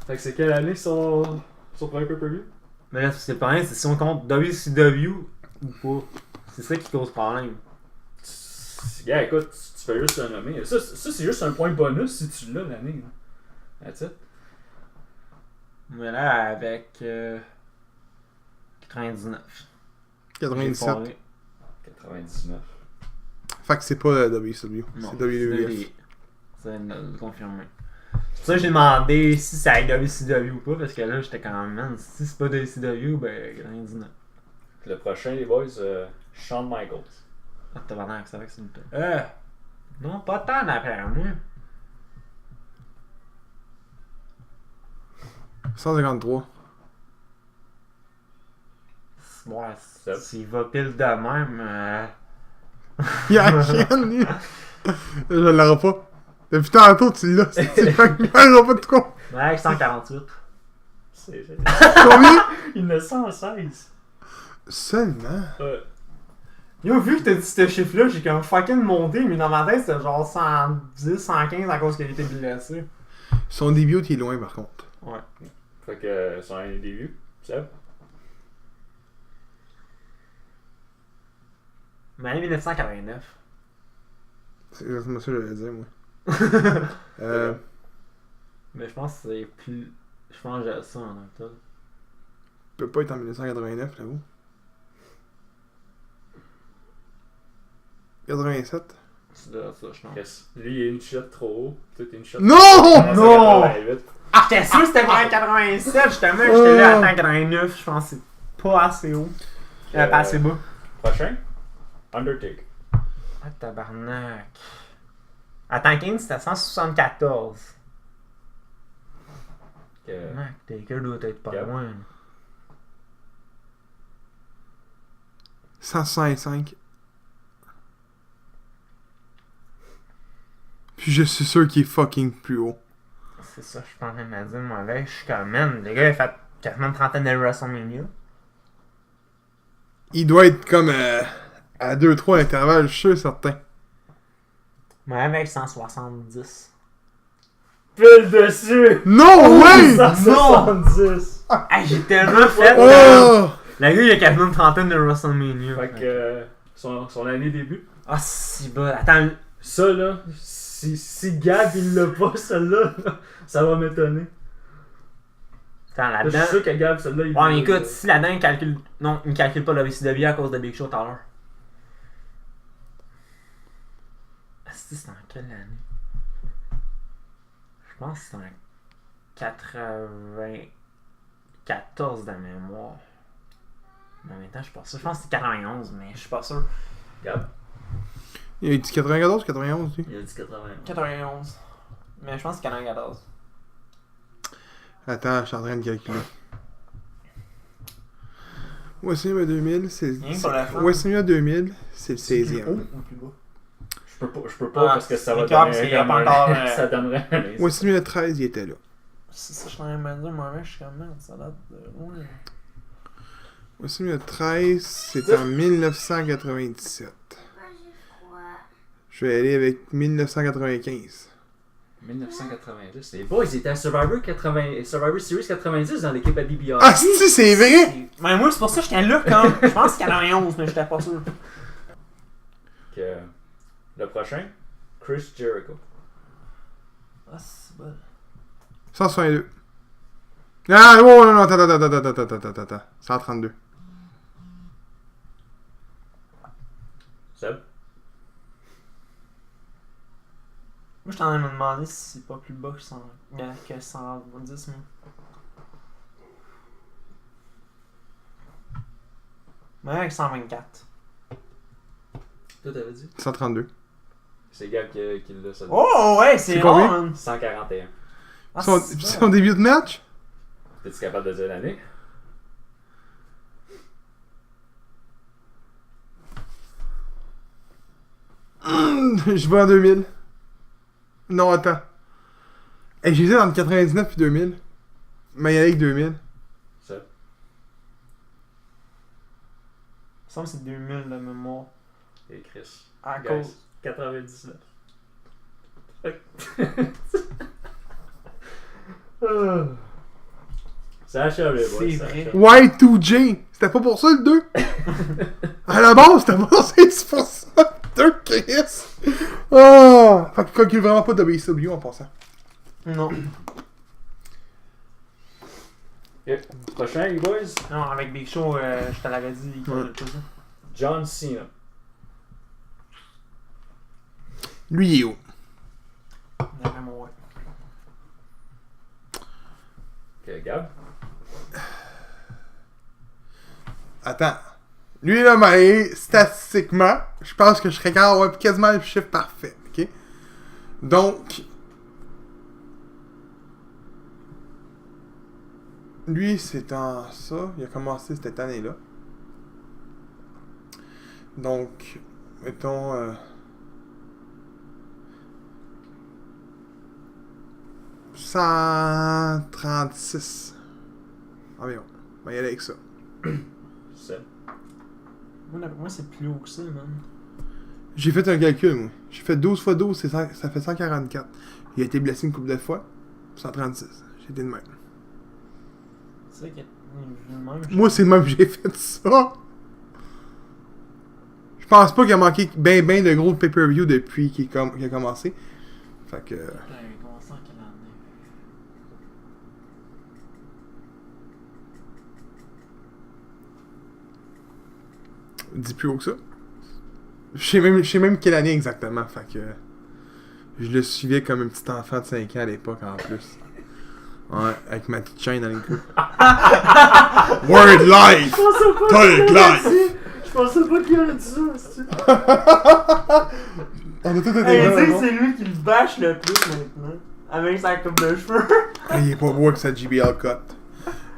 Fait que c'est quelle année son premier pay-per-view? Mais là, c'est pas rien, c'est si on compte WCW ou pas. C'est ça qui cause problème. Yeah, écoute, tu fais juste le nommer. Ça c'est juste un point bonus si tu l'as l'année. Là. That's it. Mais là, avec 99. 97. 99. Fait que c'est pas WCW. Non, C'est WWF. C'est confirmé. C'est pour ça que j'ai demandé si c'est avec WCW ou pas, parce que là, j'étais quand même, man, si c'est pas WCW, ben 99. Le prochain, les boys, Shawn Michaels. Ah, t'as l'air que c'est vrai que c'est une tête. Non, pas tant d'après moi. 153. Ouais, s'il va pile de même, Il a la chienne, lui. Je l'aurai pas. Depuis tantôt, tu l'as. C'est fait que je l'aurai pas de quoi. ouais, 148. C'est Combien? Il y en a 116. Seulement. Yo, vu que t'as dit ce chiffre-là, j'ai comme fucking monté, mais dans ma tête, c'était genre 110, 115 à cause qu'il était blessé. Son début, il est loin, par contre. Ouais. Fait que son année début, Seb. Mais en 1989. C'est exactement ça que j'allais dire, moi. Mais je pense que c'est plus. Je pense que j'ai ça en octobre. Peut pas être en 1989, j'avoue. 87. C'est là, ça, je pense. Chris, lui, il est une shot trop haut. Toi, t'es une shot Non! Non! 88. J'étais sûr que c'était vers 87, justement, j'étais là à 89, je pense que c'est pas assez haut. Pas assez bas. Prochain, Undertaker. Ah, tabarnak. Attends, Kane, c'était 174. Tabarnak, Taker doit être pas Yep. loin. 165. Puis je suis sûr qu'il est fucking plus haut. C'est ça, je suis pas en train de me dire, moi, là, je suis comme, man, le gars, il a fait quasiment une trentaine de WrestleMania. Il doit être comme à 2-3 intervalles, je suis sûr certain. Moi, avec 170. Pile dessus! Non, ouais! 170! Hey, j'ai tellement fait. Oh! Le gars, il a quasiment une trentaine de WrestleMania. Fait que son année début. Ah, si bas. Attends, Ça, là, si Gab, il l'a pas, celle-là, là, ça va m'étonner. attends, Je suis là-dedans. sûr que Gab, celle-là, il Ouais, mais l'a. écoute, si là-dedans, il calcule. Non, il calcule pas le WCW à cause de Big Show tout à l'heure. Ah, c'est en quelle année? Je pense que c'est en 94 de mémoire. Mais en même temps, je suis pas sûr. Je pense que c'est 91, mais je suis pas sûr. Gab, Il a dit 94, 91, lui. il a dit 80. 91. Mais je pense que c'est 94. Attends, je suis en train de calculer. WrestleMania 2000, c'est Rien pour la fin. WrestleMania 2000, c'est le C'est plus 16e. haut ou plus bas? Je peux pas Ah, parce que ça va c'est grave, parce qu'il y a donner pas encore, ça donnerait un indice. WrestleMania 13, il était là. C'est ça, je suis en train de me dire, moi, je suis comme, merde, ça date de loin. WrestleMania 13, c'est en 1997. Je vais aller avec 1995. 1990. Les boys, ils étaient à Survivor Series 90 dans l'équipe à BBR. Ah, c'est vrai! Mais moi, c'est pour ça que j'étais là quand. Je pense que c'est 91, mais j'étais pas sûr. Que le prochain, Chris Jericho. Ah, c'est bon. 162. Ah, oh, non, non, attends. 132. Seb? Moi, j'étais en train de me demander si c'est pas plus bas que 110, moi. Mais avec 124. Toi, t'avais dit? 132. C'est Gab qui l'a, ça. Oh, ouais, c'est C'est combien? rare, man. 141. Ah, Son, c'est son bon. début de match? T'es-tu capable de dire l'année? Je vais en 2000. Non, attends. Hey, j'hésitais entre 99 et 2000. Mais il y a avec 2000. Seb? Il me semble que c'est 2000 de mémoire. Et Chris. À Guys. cause. 99. Ça achève les boys. C'est ça vrai. achève. Y2J. C'était pas pour ça le 2? À la base, c'était pas c'est pour ça le 2, Chris. Ah! Fait qu'il calcule vraiment pas de WCW en passant. Non. Ok. Prochain, les boys, Non, avec Big Show, je te l'avais dit. Il Ouais. pas ça. John Cena. Lui, il est où? Vraiment, ouais. Ok, Gab. Attends. Lui, là, mais statistiquement, je pense que je serais capable d'avoir quasiment le chiffre parfait. OK? Donc, lui, c'est en ça. Il a commencé cette année-là. Donc, mettons. 136 environ. On va y aller avec ça. Seb. Moi, d'après moi, c'est plus haut que ça, man. J'ai fait un calcul, moi. J'ai fait 12 x 12, ça fait 144. Il a été blessé une couple de fois. 136. J'ai été de même. C'est vrai qu'il y a le même. Moi, c'est le même que j'ai fait ça. Je pense pas qu'il a manqué ben de gros pay-per-view depuis qu'il a commencé. Fait que... Il a commencé en quelle année? Dis plus haut que ça. Je sais même quelle année exactement, fait que... Je le suivais comme un petit enfant de 5 ans à l'époque, en plus. Ouais, avec ma petite chaîne dans les coups. Word life! Talk life! Je pensais pas qu'il aurait dit ça, c'est-tu? On a tout été Hey, tu sais que là, c'est lui qui le bâche le plus maintenant. Avec sa coupe de cheveux. il est pas beau avec sa JBL cut.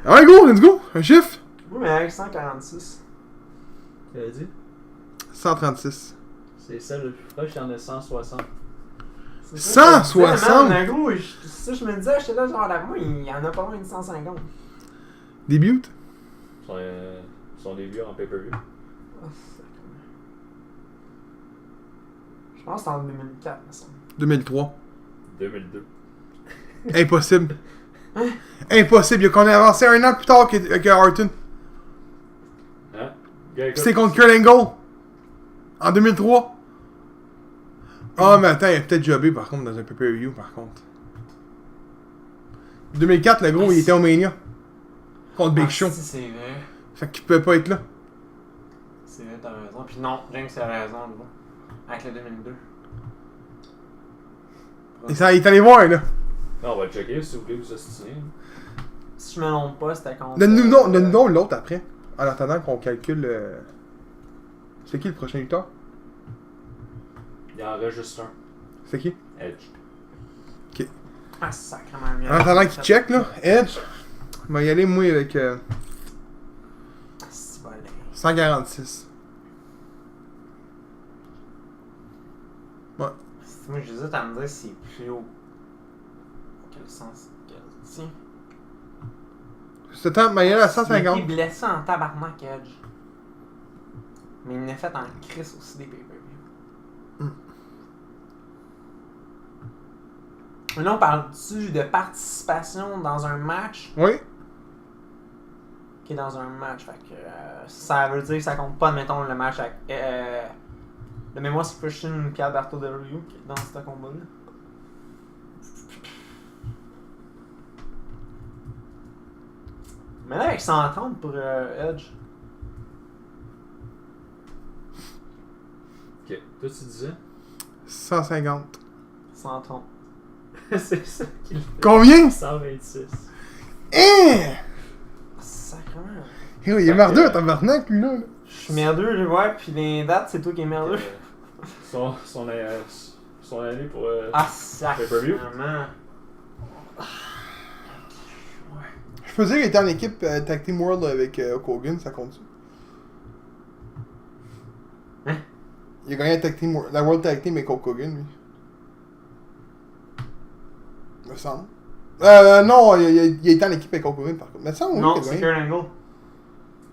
Alright, go, let's go! Un chiffre? Oui, mais avec 146. Tu l'as dit? 136. C'est celle le plus proche, il y en a 160. C'est ça que je me 160? disais, man, gros, ça je me disais, j'étais là genre là, moi, il y en a pas loin de 150. Début? Son début en pay-per-view. Oh, je pense que c'était en 2004, me semble. 2003. 2002. Impossible. Impossible, il a qu'on a avancé un an plus tard que Orton. Hein? Pis c'est contre Kurt Angle. En 2003. Ah, mais attends, il a peut-être jobé par contre dans un pay-per-view par contre. 2004, le gros, il était au Mania. Contre Big Show. Si, c'est vrai. Fait qu'il pouvait pas être là. C'est vrai, t'as raison. Puis non, James a raison, gros. Avec le 2002. Et ça, il est allé voir là. Non, on va le checker si vous voulez vous ostiner. Si je me trompe pas, c'était contre. Donne-nous donc l'autre après. En attendant qu'on calcule. C'est qui le prochain lutteur? Il en reste juste un. C'est qui? Edge. Ah, sacrément mieux. En attendant qu'il check là, Edge. On va y aller moi avec Ah, c'est bon, 146. Ouais. moi, j'hésite à me dire si c'est plus haut. Quel sens? Tiens. C'est temps, mais il y a à Il 150. est blessé en tabarnak, Edge. Mais il en a fait en crise aussi des pay-per-view. Mais là, on parle-tu de participation dans un match? Oui. Qui est dans un match. Fait que ça veut dire que ça compte pas, admettons, le match avec. Le mémoire, c'est Christian et Alberto Del Rio qui est dans ce combat-là. Mais là, avec 130 pour Edge. Ok. Toi, tu disais? 150. 130. C'est ça qu'il fait. Combien? 126. Hein? Sacrément. Yo, il est merdeux, tabarnak, lui là. Je suis merdeux, je vois, puis les dates, c'est toi qui es merdeux. Son année pour. Ah, pay-per-view. sacrément. Je peux dire qu'il était en équipe Tag Team World avec Hulk Hogan, ça compte-tu? Hein? Il a gagné la World Tag Team avec Hulk Hogan, lui. Me semble. Non, il était en équipe avec Hulk Hogan, par contre. Me semble, oui, Non, qu'il a c'est gagné. Kurt Angle.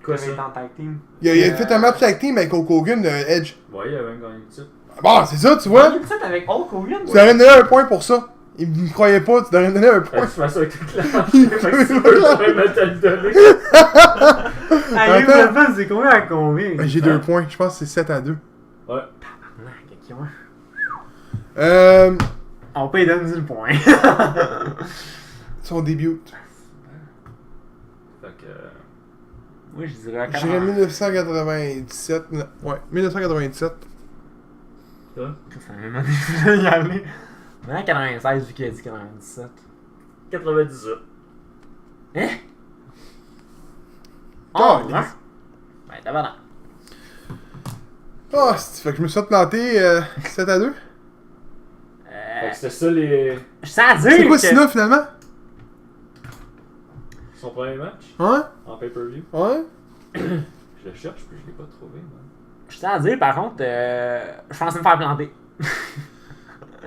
Quoi Il ça? est en tag team. Il a fait un match Tag Team avec Hulk Hogan, Edge. Ouais, il a même gagné le titre. Bon, c'est ça, tu vois? Il est peut-être avec Hulk Hogan. Tu devrais me donner un point pour ça. Il me croyait pas, tu devrais me donner un point. Tu fais ça avec toute la Fait que si tu veux, je pourrais mettre à le donner. Allez, Attends. le fun, c'est combien à combien? Ben, j'ai 2 points, je pense que c'est 7-2. Ouais. On peut lui donner le point. Son début. Fait que. Moi, je dirais Je dirais 1997. Ouais, 1997. Toi? Ça m'a même année y aller. Maintenant, 96 vu qu'il a dit 97. 98. Hein? Oh, Oh, yes. ouais. Ben, d'abord. Ah, fait que je me suis planté 7-2. Fait que c'était ça les. Je sens à dire C'est quoi que... Cena finalement? Son premier match Ouais? en pay-per-view. Ouais? Je le cherche, puis je l'ai pas trouvé, man. Je tiens à dire, par contre, je pensais me faire planter.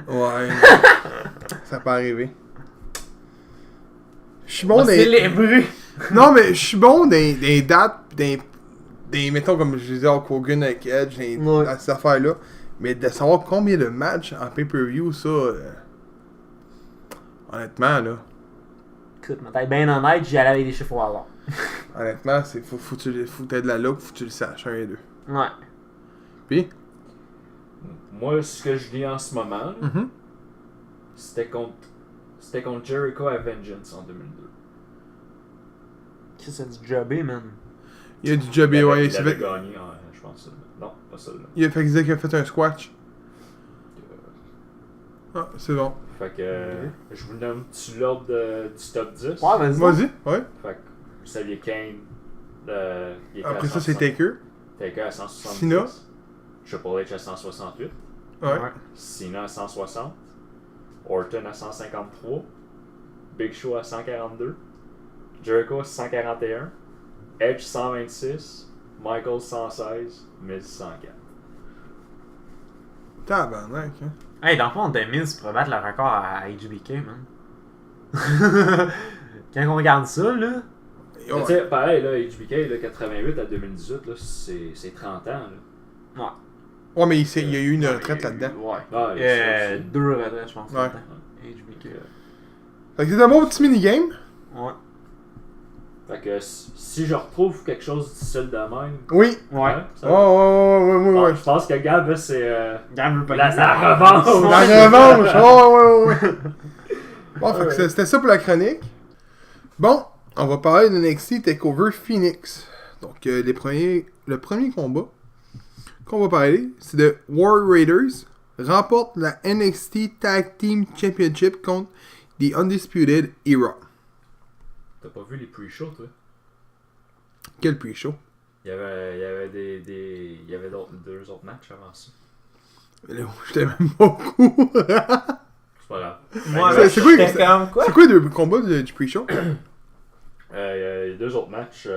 Ouais. Ça peut arriver. Je suis bon On va des. célébrer. Non, mais je suis bon des dates, des mettons comme je disais Hulk Hogan avec Edge, Ouais. à ces affaires-là. Mais de savoir combien de matchs en pay-per-view, ça. Honnêtement, là. Écoute, ma tête bien honnête, j'y allais avec des chiffres au hasard. Honnêtement, faut que t'aies de la luck, faut que tu le saches, un et deux. Ouais. Puis? Moi, ce que je lis en ce moment, là, c'était contre Jericho à Vengeance en 2002. Qu'est-ce que c'est du jobé, man? Il y a du job, ouais, Il il s'est avait fait. gagné, je pense. Non, pas ça, là. Il a fait qu'il a fait un squash. Ah, c'est bon. Fait que je vous nomme-tu l'ordre du top 10? Ouais, vas-y. Vas-y, ouais. Fait que vous saviez Kane, il était Après à ça, c'est 160. Taker. Taker à 170. Cena. Triple H à 168. Ouais. Cena à 160. Orton à 153. Big Show à 142. Jericho à 141. Edge 126. Michael 116. Miz 104. Tabarnak, hein. Hey, dans le fond, The Miz pourrait battre le record à HBK, man. Quand on regarde ça, là. Et ouais. Tu sais, pareil, là, HBK, là, 88 à 2018, là, c'est 30 ans. Là. Ouais, mais il y a eu une retraite là-dedans. Ouais. Ah, c'est ça. 2 retraites, je pense. Ouais. HBK. Fait que c'est un bon petit minigame. Ouais. Fait que si je retrouve quelque chose difficile de même. Oui. Ouais. hein, ça Ouais, va. ouais. Je pense que Gab, là, c'est. Gab veut pas La dire- revanche. La revanche. Ouais. Bon, fait que c'était ça pour la chronique. Bon, on va parler de NXT TakeOver Phoenix. Donc, le premier combat qu'on va parler, c'est de War Raiders remporte la NXT Tag Team Championship contre The Undisputed Era. T'as pas vu les pre-shows, toi? Quel pre-show. Il y avait il y avait deux autres matchs avant ça. Mais là, j'étais même pas au courant. C'est pas grave. Ouais, C'est quoi, j'étais comme quoi? C'est quoi les deux combats du pre-show? Il y a deux autres matchs.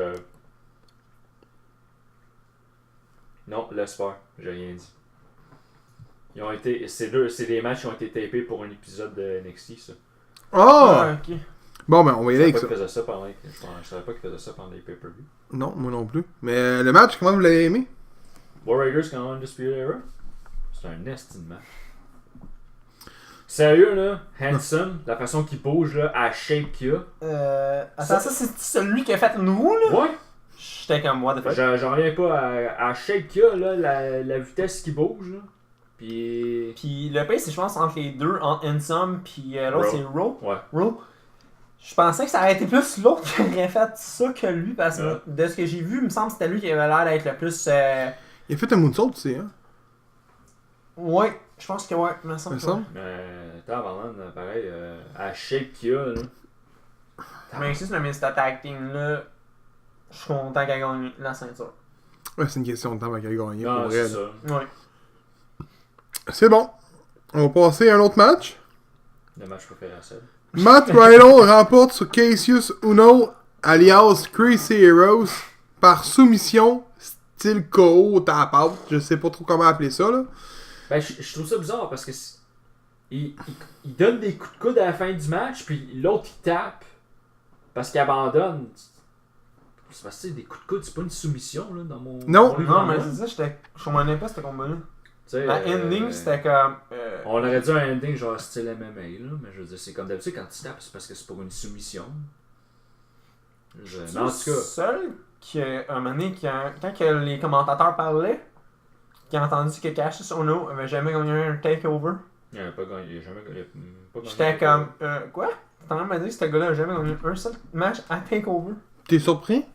Non, laisse faire, j'ai rien dit. C'est des matchs qui ont été tapés pour un épisode de NXT, ça. Ah! ok. Bon, ben, on va y Je aller savais avec pas ça. qu'ils faisaient ça pendant je savais pas qu'ils faisaient ça pendant les pay-per-view. Non, moi non plus. Mais le match, comment vous l'avez aimé? War Raiders contre Undisputed Era, c'est un nasty de match. Sérieux, là, Hanson, la façon qu'il bouge, là, à shape qu'il a. Attends, ça c'est celui qui a fait le nouveau, là? Ouais! J'étais comme moi, de fait. J'en reviens pas à shape qu'il a, là, la vitesse qu'il bouge, là. Puis. Puis le pire, c'est je pense entre les deux, entre Ensom puis l'autre, Raw. c'est Raw. Ouais. Raw. Je pensais que ça aurait été plus l'autre qui aurait fait ça que lui, parce que Ouais. de ce que j'ai vu, il me semble que c'était lui qui avait l'air d'être le plus. Il a fait un moonsault, tu sais, hein? Ouais, je pense que ouais, il me semble. Me que semble. Mais. Tabarnan, pareil, à shape qu'il a, là. Mais ici, c'est le Mr. Tag Team là. Je suis content qu'elle gagne la ceinture. Ouais, c'est une question de temps avant qu'elle gagne. Non, pour c'est elle. ça. Ouais. C'est bon. On va passer à un autre match. Le match préféré à ça. Matt Riddle remporte sur Cassius Uno, alias Crazy Heroes, par soumission, style KO, tap-out. Je sais pas trop comment appeler ça, là. Ben, je trouve ça bizarre parce que il donne des coups de coude à la fin du match, puis l'autre il tape parce qu'il abandonne. C'est parce que des coups de coude, c'est pas une soumission là, dans mon. Non. mon livre Non, à mais moi. c'est ça, je comprenais pas ce combat-là. Tu sais, La ending, c'était comme. On aurait dit un ending genre style MMA, là, mais je veux dire, c'est comme d'habitude quand tu tapes, c'est parce que c'est pour une soumission. Mais en tout C'est cas, le seul qui, un moment donné, quand que les commentateurs parlaient, qui a entendu que Cassius Ohno avait jamais gagné un takeover. il n'a pas gagné, il a jamais gagné. Pas gagné. J'étais comme, quoi? T'es en train de me dire que ce gars-là a jamais gagné un seul match à takeover? T'es surpris?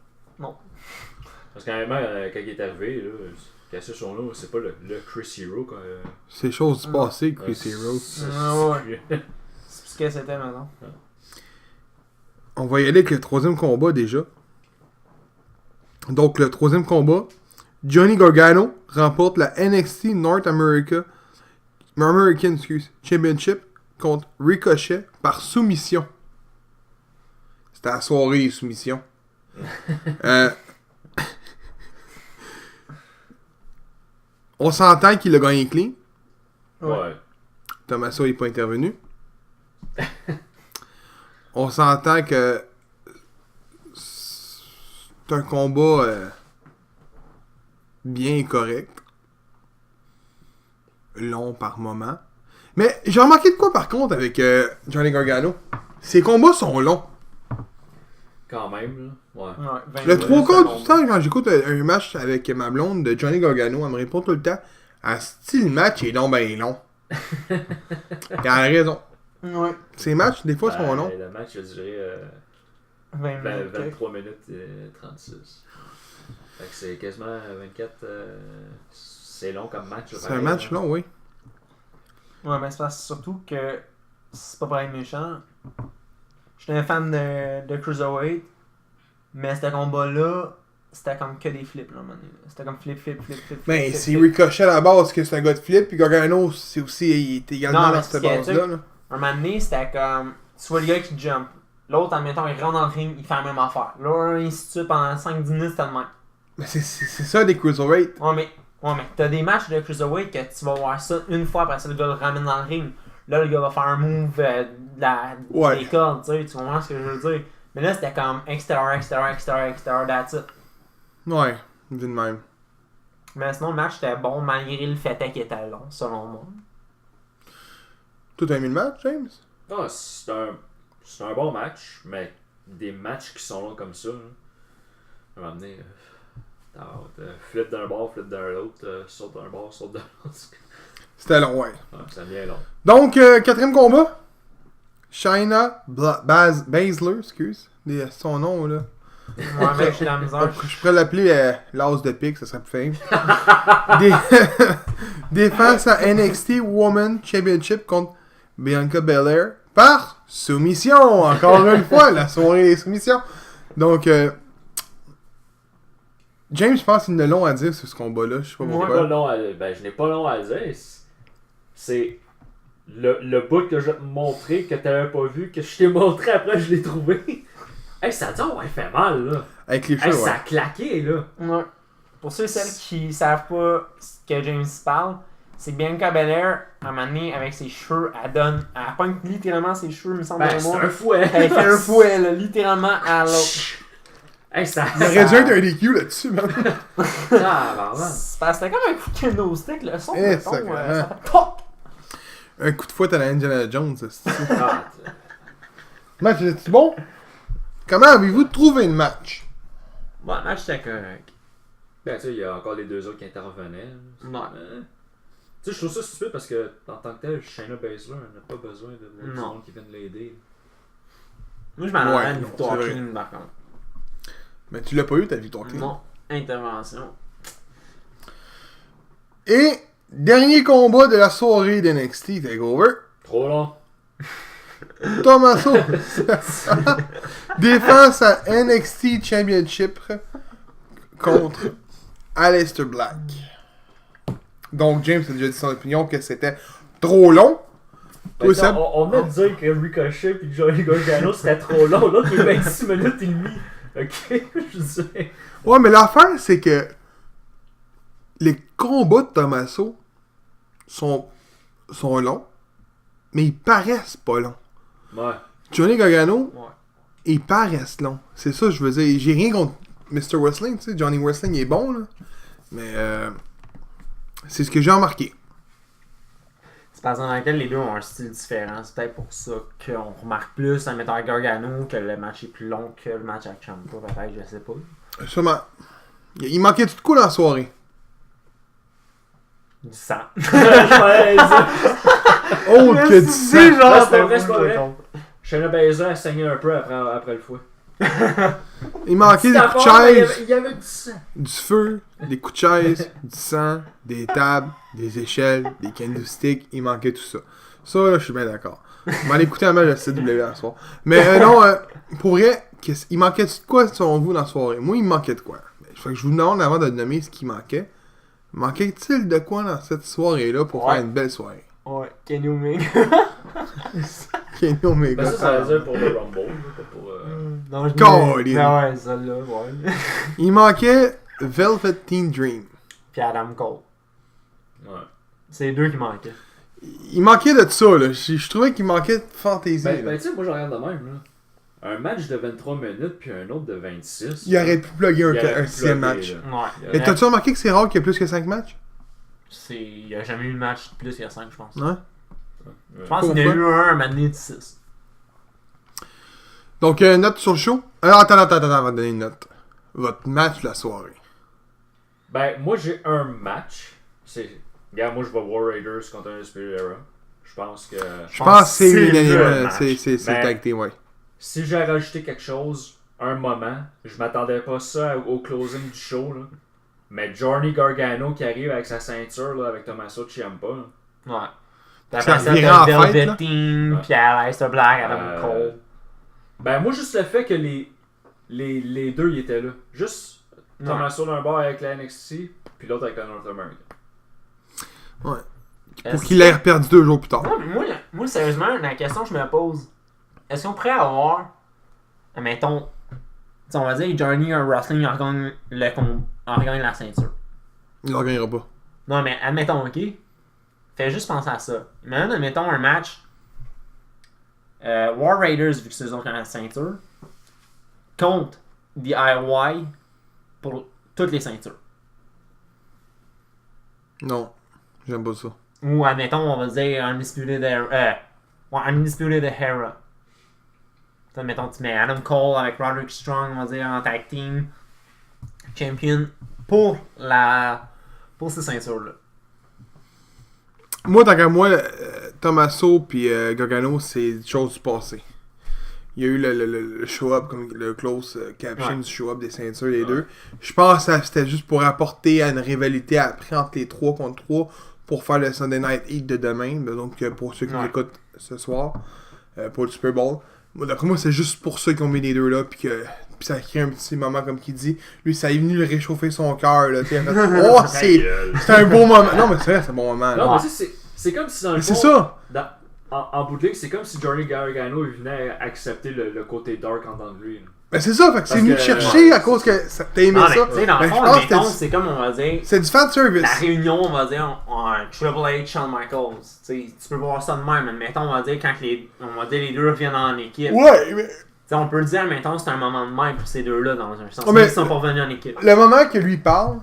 Parce qu'honnêtement, quand il est arrivé, là, Cassius Ohno, c'est pas le Chris Hero. Quoi, C'est chose du passé, Crazy Heroes. Ouais. C'est ce que c'était maintenant. On va y aller avec le troisième combat déjà. Donc, le troisième combat, Johnny Gargano remporte la NXT North American Championship contre Ricochet par soumission. C'était la soirée des soumissions. On s'entend qu'il a gagné clean. Ouais. Tommaso n'est pas intervenu. On s'entend que c'est un combat bien correct. Long par moment. Mais j'ai remarqué de quoi par contre avec Johnny Gargano. Ses combats sont longs. Quand même, là. Ouais. Ouais, Le 22 trois quarts du secondes. temps, quand j'écoute un match avec ma blonde de Johnny Gargano, elle me répond tout le temps style match est donc ben long. Elle a raison. Ouais, Ces matchs, des fois, sont longs. Le match a duré 20 minutes. 23 minutes et 36. Fait que c'est quasiment 24. C'est long comme match. C'est un match long, oui. Ouais, mais c'est parce que surtout que c'est pas pareil méchant. J'étais un fan de Cruiserweight, mais ce combat-là, c'était comme que des flips, là, à un moment donné. C'était comme flip. Mais flip, c'est flip. Ricochet à la base que c'est un gars de flip, puis Gargano, c'est aussi, il était également Non, dans mais cette c'est que, base-là. Là. Un moment donné, c'était comme. Tu vois le gars qui jump. L'autre, admettons, il rentre dans le ring, il fait la même affaire. Là, il se tue pendant 5-10 minutes, c'était le même. Mais c'est ça, des Cruiserweight. Ouais, mais t'as des matchs de Cruiserweight que tu vas voir ça une fois, après ça, le gars le ramène dans le ring. Là, le gars va faire un move des cordes, tu comprends ce que je veux dire. Mais là, c'était comme extérieur, that's it. Ouais, dit de même. Mais sinon, le match était bon malgré le fait qu'il était long, selon moi. Toi, t'as aimé le match, James? Non, c'est un bon match, mais des matchs qui sont longs comme ça, là, à un moment donné, flip d'un bord, flip d'un l'autre, saute d'un bord, saute d'un l'autre. C'était long, ouais. Ouais, ça devient long. Donc, quatrième combat. Shayna Baszler, excuse. Son nom, là. Ouais, mais j'ai la misère. Je pourrais l'appeler l'as de pique, ça serait plus fame. Défense à NXT Women's Championship contre Bianca Belair par soumission. Encore une fois, la soirée des soumissions. Donc, James, je pense qu'il y a long à dire sur ce combat-là. Je sais pas Je pourquoi. n'ai pas long à dire. C'est le bout que je vais te montrer, que tu n'avais pas vu, que je t'ai montré après, je l'ai trouvé. Hey, ça dit, ouais, fait mal, là. Avec les Hey, cheveux, ça ouais. a claqué, là. Ouais. Pour ceux et celles qui savent pas ce que James parle, c'est que Bianca Belair, à un moment donné, avec ses cheveux, elle pointe littéralement ses cheveux, me semble, Ben, c'est un fouet. Elle fait un fouet, là, littéralement à l'autre. Hey, ça. Il aurait dû être un DQ là-dessus, man. Ah, C'est parce que c'était comme un coup de kendo stick, le son, Eh, mettons, sacrément. ça fait pop! Un coup de fouet à la Indiana Jones, c'est Ah, Match, c'est bon? Comment avez-vous trouvé le match? Bon, le match était correct. ben, tu sais, il y a encore les deux autres qui intervenaient. Ouais. Tu sais, je trouve ça stupide parce que, en tant que tel, Shayna Baszler n'a pas besoin de voir du Non. monde qui vienne l'aider. Moi, je m'en allais à une non, victoire c'est vrai. clean, par contre. Mais tu l'as pas eu, ta victoire clean. Non, intervention. Et dernier combat de la soirée d'NXT TakeOver. Trop long. Tommaso défense à NXT Championship contre Aleister Black. Donc James a déjà dit son opinion que c'était trop long. Ben, Toi, Seb? on vient de dire que Ricochet et Johnny Gargano c'était trop long. Là, il est 26 minutes et demie. Ok, je sais. Ouais, mais l'affaire, c'est que les combats de Tommaso sont longs, mais ils paraissent pas longs. Ouais. Johnny Gargano, Ouais. ils paraissent longs. C'est ça, je veux dire. J'ai rien contre Mr. Wrestling, tu sais. Johnny Wrestling il est bon, là. Mais c'est ce que j'ai remarqué. C'est parce que dans lequel les deux ont un style différent. C'est peut-être pour ça qu'on remarque plus en mettant Gargano que le match est plus long que le match avec Ciampa. Peut-être, je sais pas. Sûrement. Il manquait tout de quoi dans la soirée? Du sang. Ouais, ça. Oh, que du sang! Non, c'est pas vrai, c'est pas vrai. Shayna Baszler a saigné un peu après le fouet. Il manquait des coups de D'accord, mais chaise, il y avait du sang. du feu, des coups de chaise, du sang, des tables, des échelles, des candlesticks. Il manquait tout ça. Ça, là, je suis bien d'accord. On va aller écouter un match de CW à soir. Mais non, pour vrai, il manquait de quoi selon vous dans la soirée? Moi, il me manquait de quoi? Fait que je vous demande avant de nommer ce qui manquait. Manquait-il de quoi dans cette soirée-là pour Ouais. faire une belle soirée? Ouais, Kenny Omega. Kenny Omega. Ben ça veut dire pour le Rumble, pas pour. Non, je Colin. Non, ouais, celle-là, ouais. Il manquait Velveteen Dream. Puis Adam Cole. Ouais. C'est les deux qui manquaient. Il manquait de ça, là. Je trouvais qu'il manquait de fantaisie. Ben, là. tu sais, moi je regarde de même, là. Un match de 23 minutes puis un autre de 26. Il aurait pu plugger Il aurait un pu sixième plugger, match. là. Ouais. Et t'as-tu remarqué que c'est rare qu'il y ait plus que 5 matchs? Il n'y a jamais eu de match de plus qu'il y a 5, je pense. Ouais. Je pense qu'il y en a eu un moment donné de 6. Donc, note sur le show. Attends, avant de donner une note. Votre match de la soirée. Ben, moi j'ai un match. Regarde, moi je vais War Raiders contre un Spirit Era. Je pense que. Je pense que c'est c'est unanime. le match. C'est Ben, tag team, ouais. Si j'ai rajouté quelque chose, un moment. Je m'attendais pas à ça au closing du show. Là. Mais Johnny Gargano qui arrive avec sa ceinture là, avec Tommaso Ciampa. Là. Ouais. Puis Ça après ça, virait en t'as fête, là. Velveteen, Ouais. puis Aleister Black, Adam Cole. Ben moi juste le fait que les deux ils étaient là. Juste Tommaso d'un bord avec la NXT, puis l'autre avec la North America. Ouais. Pour Est-ce qu'il que- l'ait perdu 2 jours plus tard. Non, mais moi, sérieusement, la question que je me pose, est-ce qu'on pourrait avoir, admettons, t'sais, on va dire, Johnny un wrestling en gagne la ceinture. Il n'en gagnera pas. Non, mais admettons, ok? Fais juste penser à ça. Imagine, admettons, un match War Raiders, vu que c'est eux autres qui ont la ceinture, contre DIY pour toutes les ceintures. Non. J'aime pas ça. Ou admettons, on va dire Undisputed Era. T'sais, admettons, tu mets Adam Cole avec Roderick Strong, on va dire, en tag team champion pour ces ceintures-là. Moi, tant qu'à moi, Tommaso puis Gargano, c'est des choses du passé. Il y a eu le show-up, comme le close caption Ouais. du show-up des ceintures, les deux. Je pense que c'était juste pour apporter à une rivalité après entre les 3 contre 3 pour faire le Sunday Night Heat de demain. Donc, pour ceux qui Ouais. écoutent ce soir, pour le Super Bowl. D'après moi, c'est juste pour ça qu'ils ont mis les deux là, puis ça crée un petit moment, comme qu'il dit. Lui, ça est venu le réchauffer son cœur, là. Tu sais, en fait, oh, c'est un beau moment. Non, mais c'est vrai, c'est un bon moment. là. Non, Ouais. mais c'est comme si dans le Mais c'est fond, ça! en bout de ligne, c'est comme si Johnny Gargano il venait accepter le côté dark en dedans de lui. là. Ben c'est ça, fait que c'est Parce venu que- te chercher à cause que t'as aimé Non, mais ça. tu sais, dans le Ben, je fond, pense que admettons, c'était- c'est comme, on va dire, c'est du fan service. la réunion, on va dire, en Triple H, Shawn Michaels. T'sais, tu peux voir ça de même, mais mettons, on va dire, quand les deux reviennent en équipe. Ouais, mais T'sais, on peut le dire, mettons, c'est un moment de même pour ces deux-là, dans un sens. Oh, Mais mais- ils sont pas revenus en équipe. le moment que lui parle,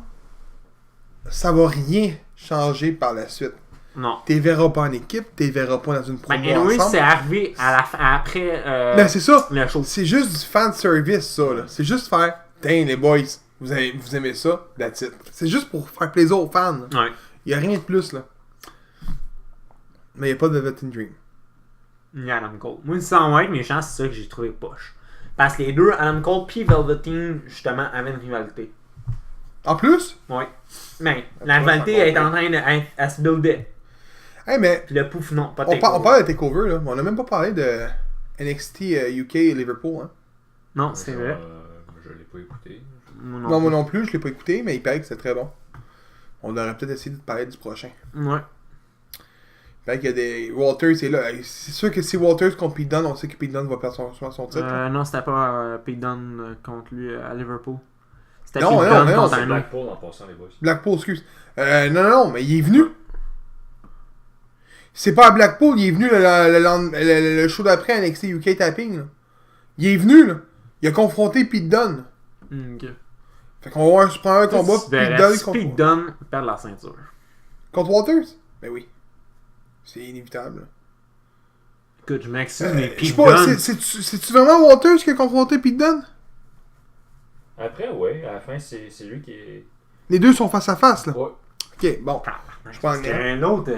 ça va rien changer par la suite. Non. T'es verras pas en équipe, t'es verras pas dans une Ben, promo anyway, ensemble. c'est arrivé après Ben c'est ça. le show. C'est juste du fan service, ça, là. C'est juste faire, tiens, les boys, vous aimez ça, that's it. C'est juste pour faire plaisir aux fans. Là. Ouais. Y a rien de plus, là. Mais y a pas de Velveteen Dream. Ni Adam Cole. Moi, sans être méchant, c'est ça que j'ai trouvé poche. Parce que les deux, Adam Cole puis Velveteen, justement, avaient une rivalité. En plus, Ouais. Mais la Ouais, rivalité c'est est encore en train de elle se builder. hey, mais Puis le pouf, non, pas on takeover. parle de takeover, là. Mais on a même pas parlé de NXT UK et Liverpool, hein. Non, c'est Ça, vrai. Je l'ai pas écouté. Non, moi non plus, je l'ai pas écouté, mais il paraît que c'est très bon. On aurait peut-être essayé de parler du prochain. Ouais. Il paraît qu'il y a des... Walters est là. C'est sûr que si Walters contre Pete Dunne, on sait que Pete Dunne va perdre son titre. hein. Non, c'était pas Pete Dunne contre lui à Liverpool. C'était Non, Pete non, Dunne non, contre C'est un autre. Blackpool en passant les boys. Blackpool, excuse. Non, mais il est venu. C'est pas à Blackpool, il est venu le show d'après à NXT UK Tapping. Là. Il est venu, là. Il a confronté Pete Dunne. Ok. Fait qu'on va voir un premier combat, Tu Pete verrais, Dunne si Pete contre... Dunne perd la ceinture. contre Walters. Ben oui. C'est inévitable. Écoute, je m'excuse, mais Je sais Pete pas, Dunne... c'est-tu vraiment Walters qui a confronté Pete Dunne? Après, ouais, à la fin, c'est lui qui est. Les deux sont face à face, là. Ouais. Ok, bon. Je pense C'était que... un autre...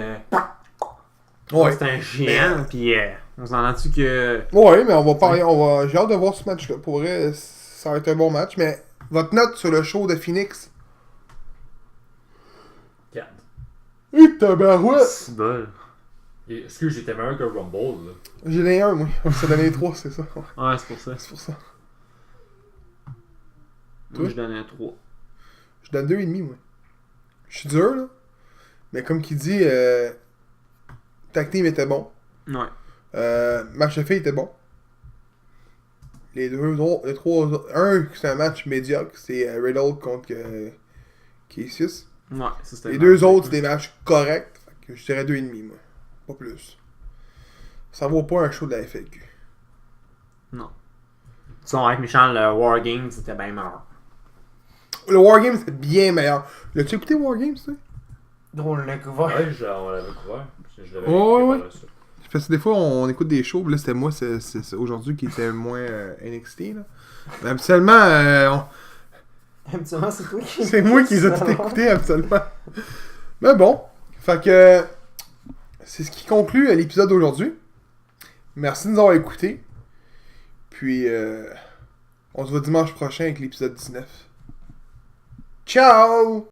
Ouais. C'était un géant, puis on s'en a dit que... Ouais, mais on va parler, j'ai hâte de voir ce match-là. Pour vrai, ça va être un bon match, mais votre note sur le show de Phoenix? 4. Et tabarouette! C'est bol. Excuse, j'étais meilleur que Rumble, là. J'ai donné un, moi. On s'est donné 3, c'est ça. Ouais, c'est pour ça. C'est pour ça. Moi, je donnais 3. Je donne 2,5, moi. Je suis dur, là. Mais comme qu'il dit, tag team était bon. Ouais. Match de filles était bon. Les trois autres. Un, c'est un match médiocre. C'est Riddle contre Cassius. Ouais, ça c'était... Les deux autres, c'est des matchs corrects. Fait que je dirais 2,5, moi. Pas plus. Ça vaut pas un show de la FLQ. Non. Sans être méchant, le Wargame, c'était bien meilleur. Le Wargame, c'était bien meilleur. L'as-tu écouté Wargame, tu sais? Drôle le couvert. Ouais, on l'avait couvert. Je l'avais Ouais, écouté ouais. par la suite. Parce que des fois, on écoute des shows, puis là, c'était moi, c'est aujourd'hui qui était moins NXT, là. Mais habituellement, Habituellement, c'est toi qui... c'est moi qui les ai tout écoutés, habituellement. Mais bon, fait que c'est ce qui conclut l'épisode d'aujourd'hui. Merci de nous avoir écoutés. Puis, On se voit dimanche prochain avec l'épisode 19. Ciao!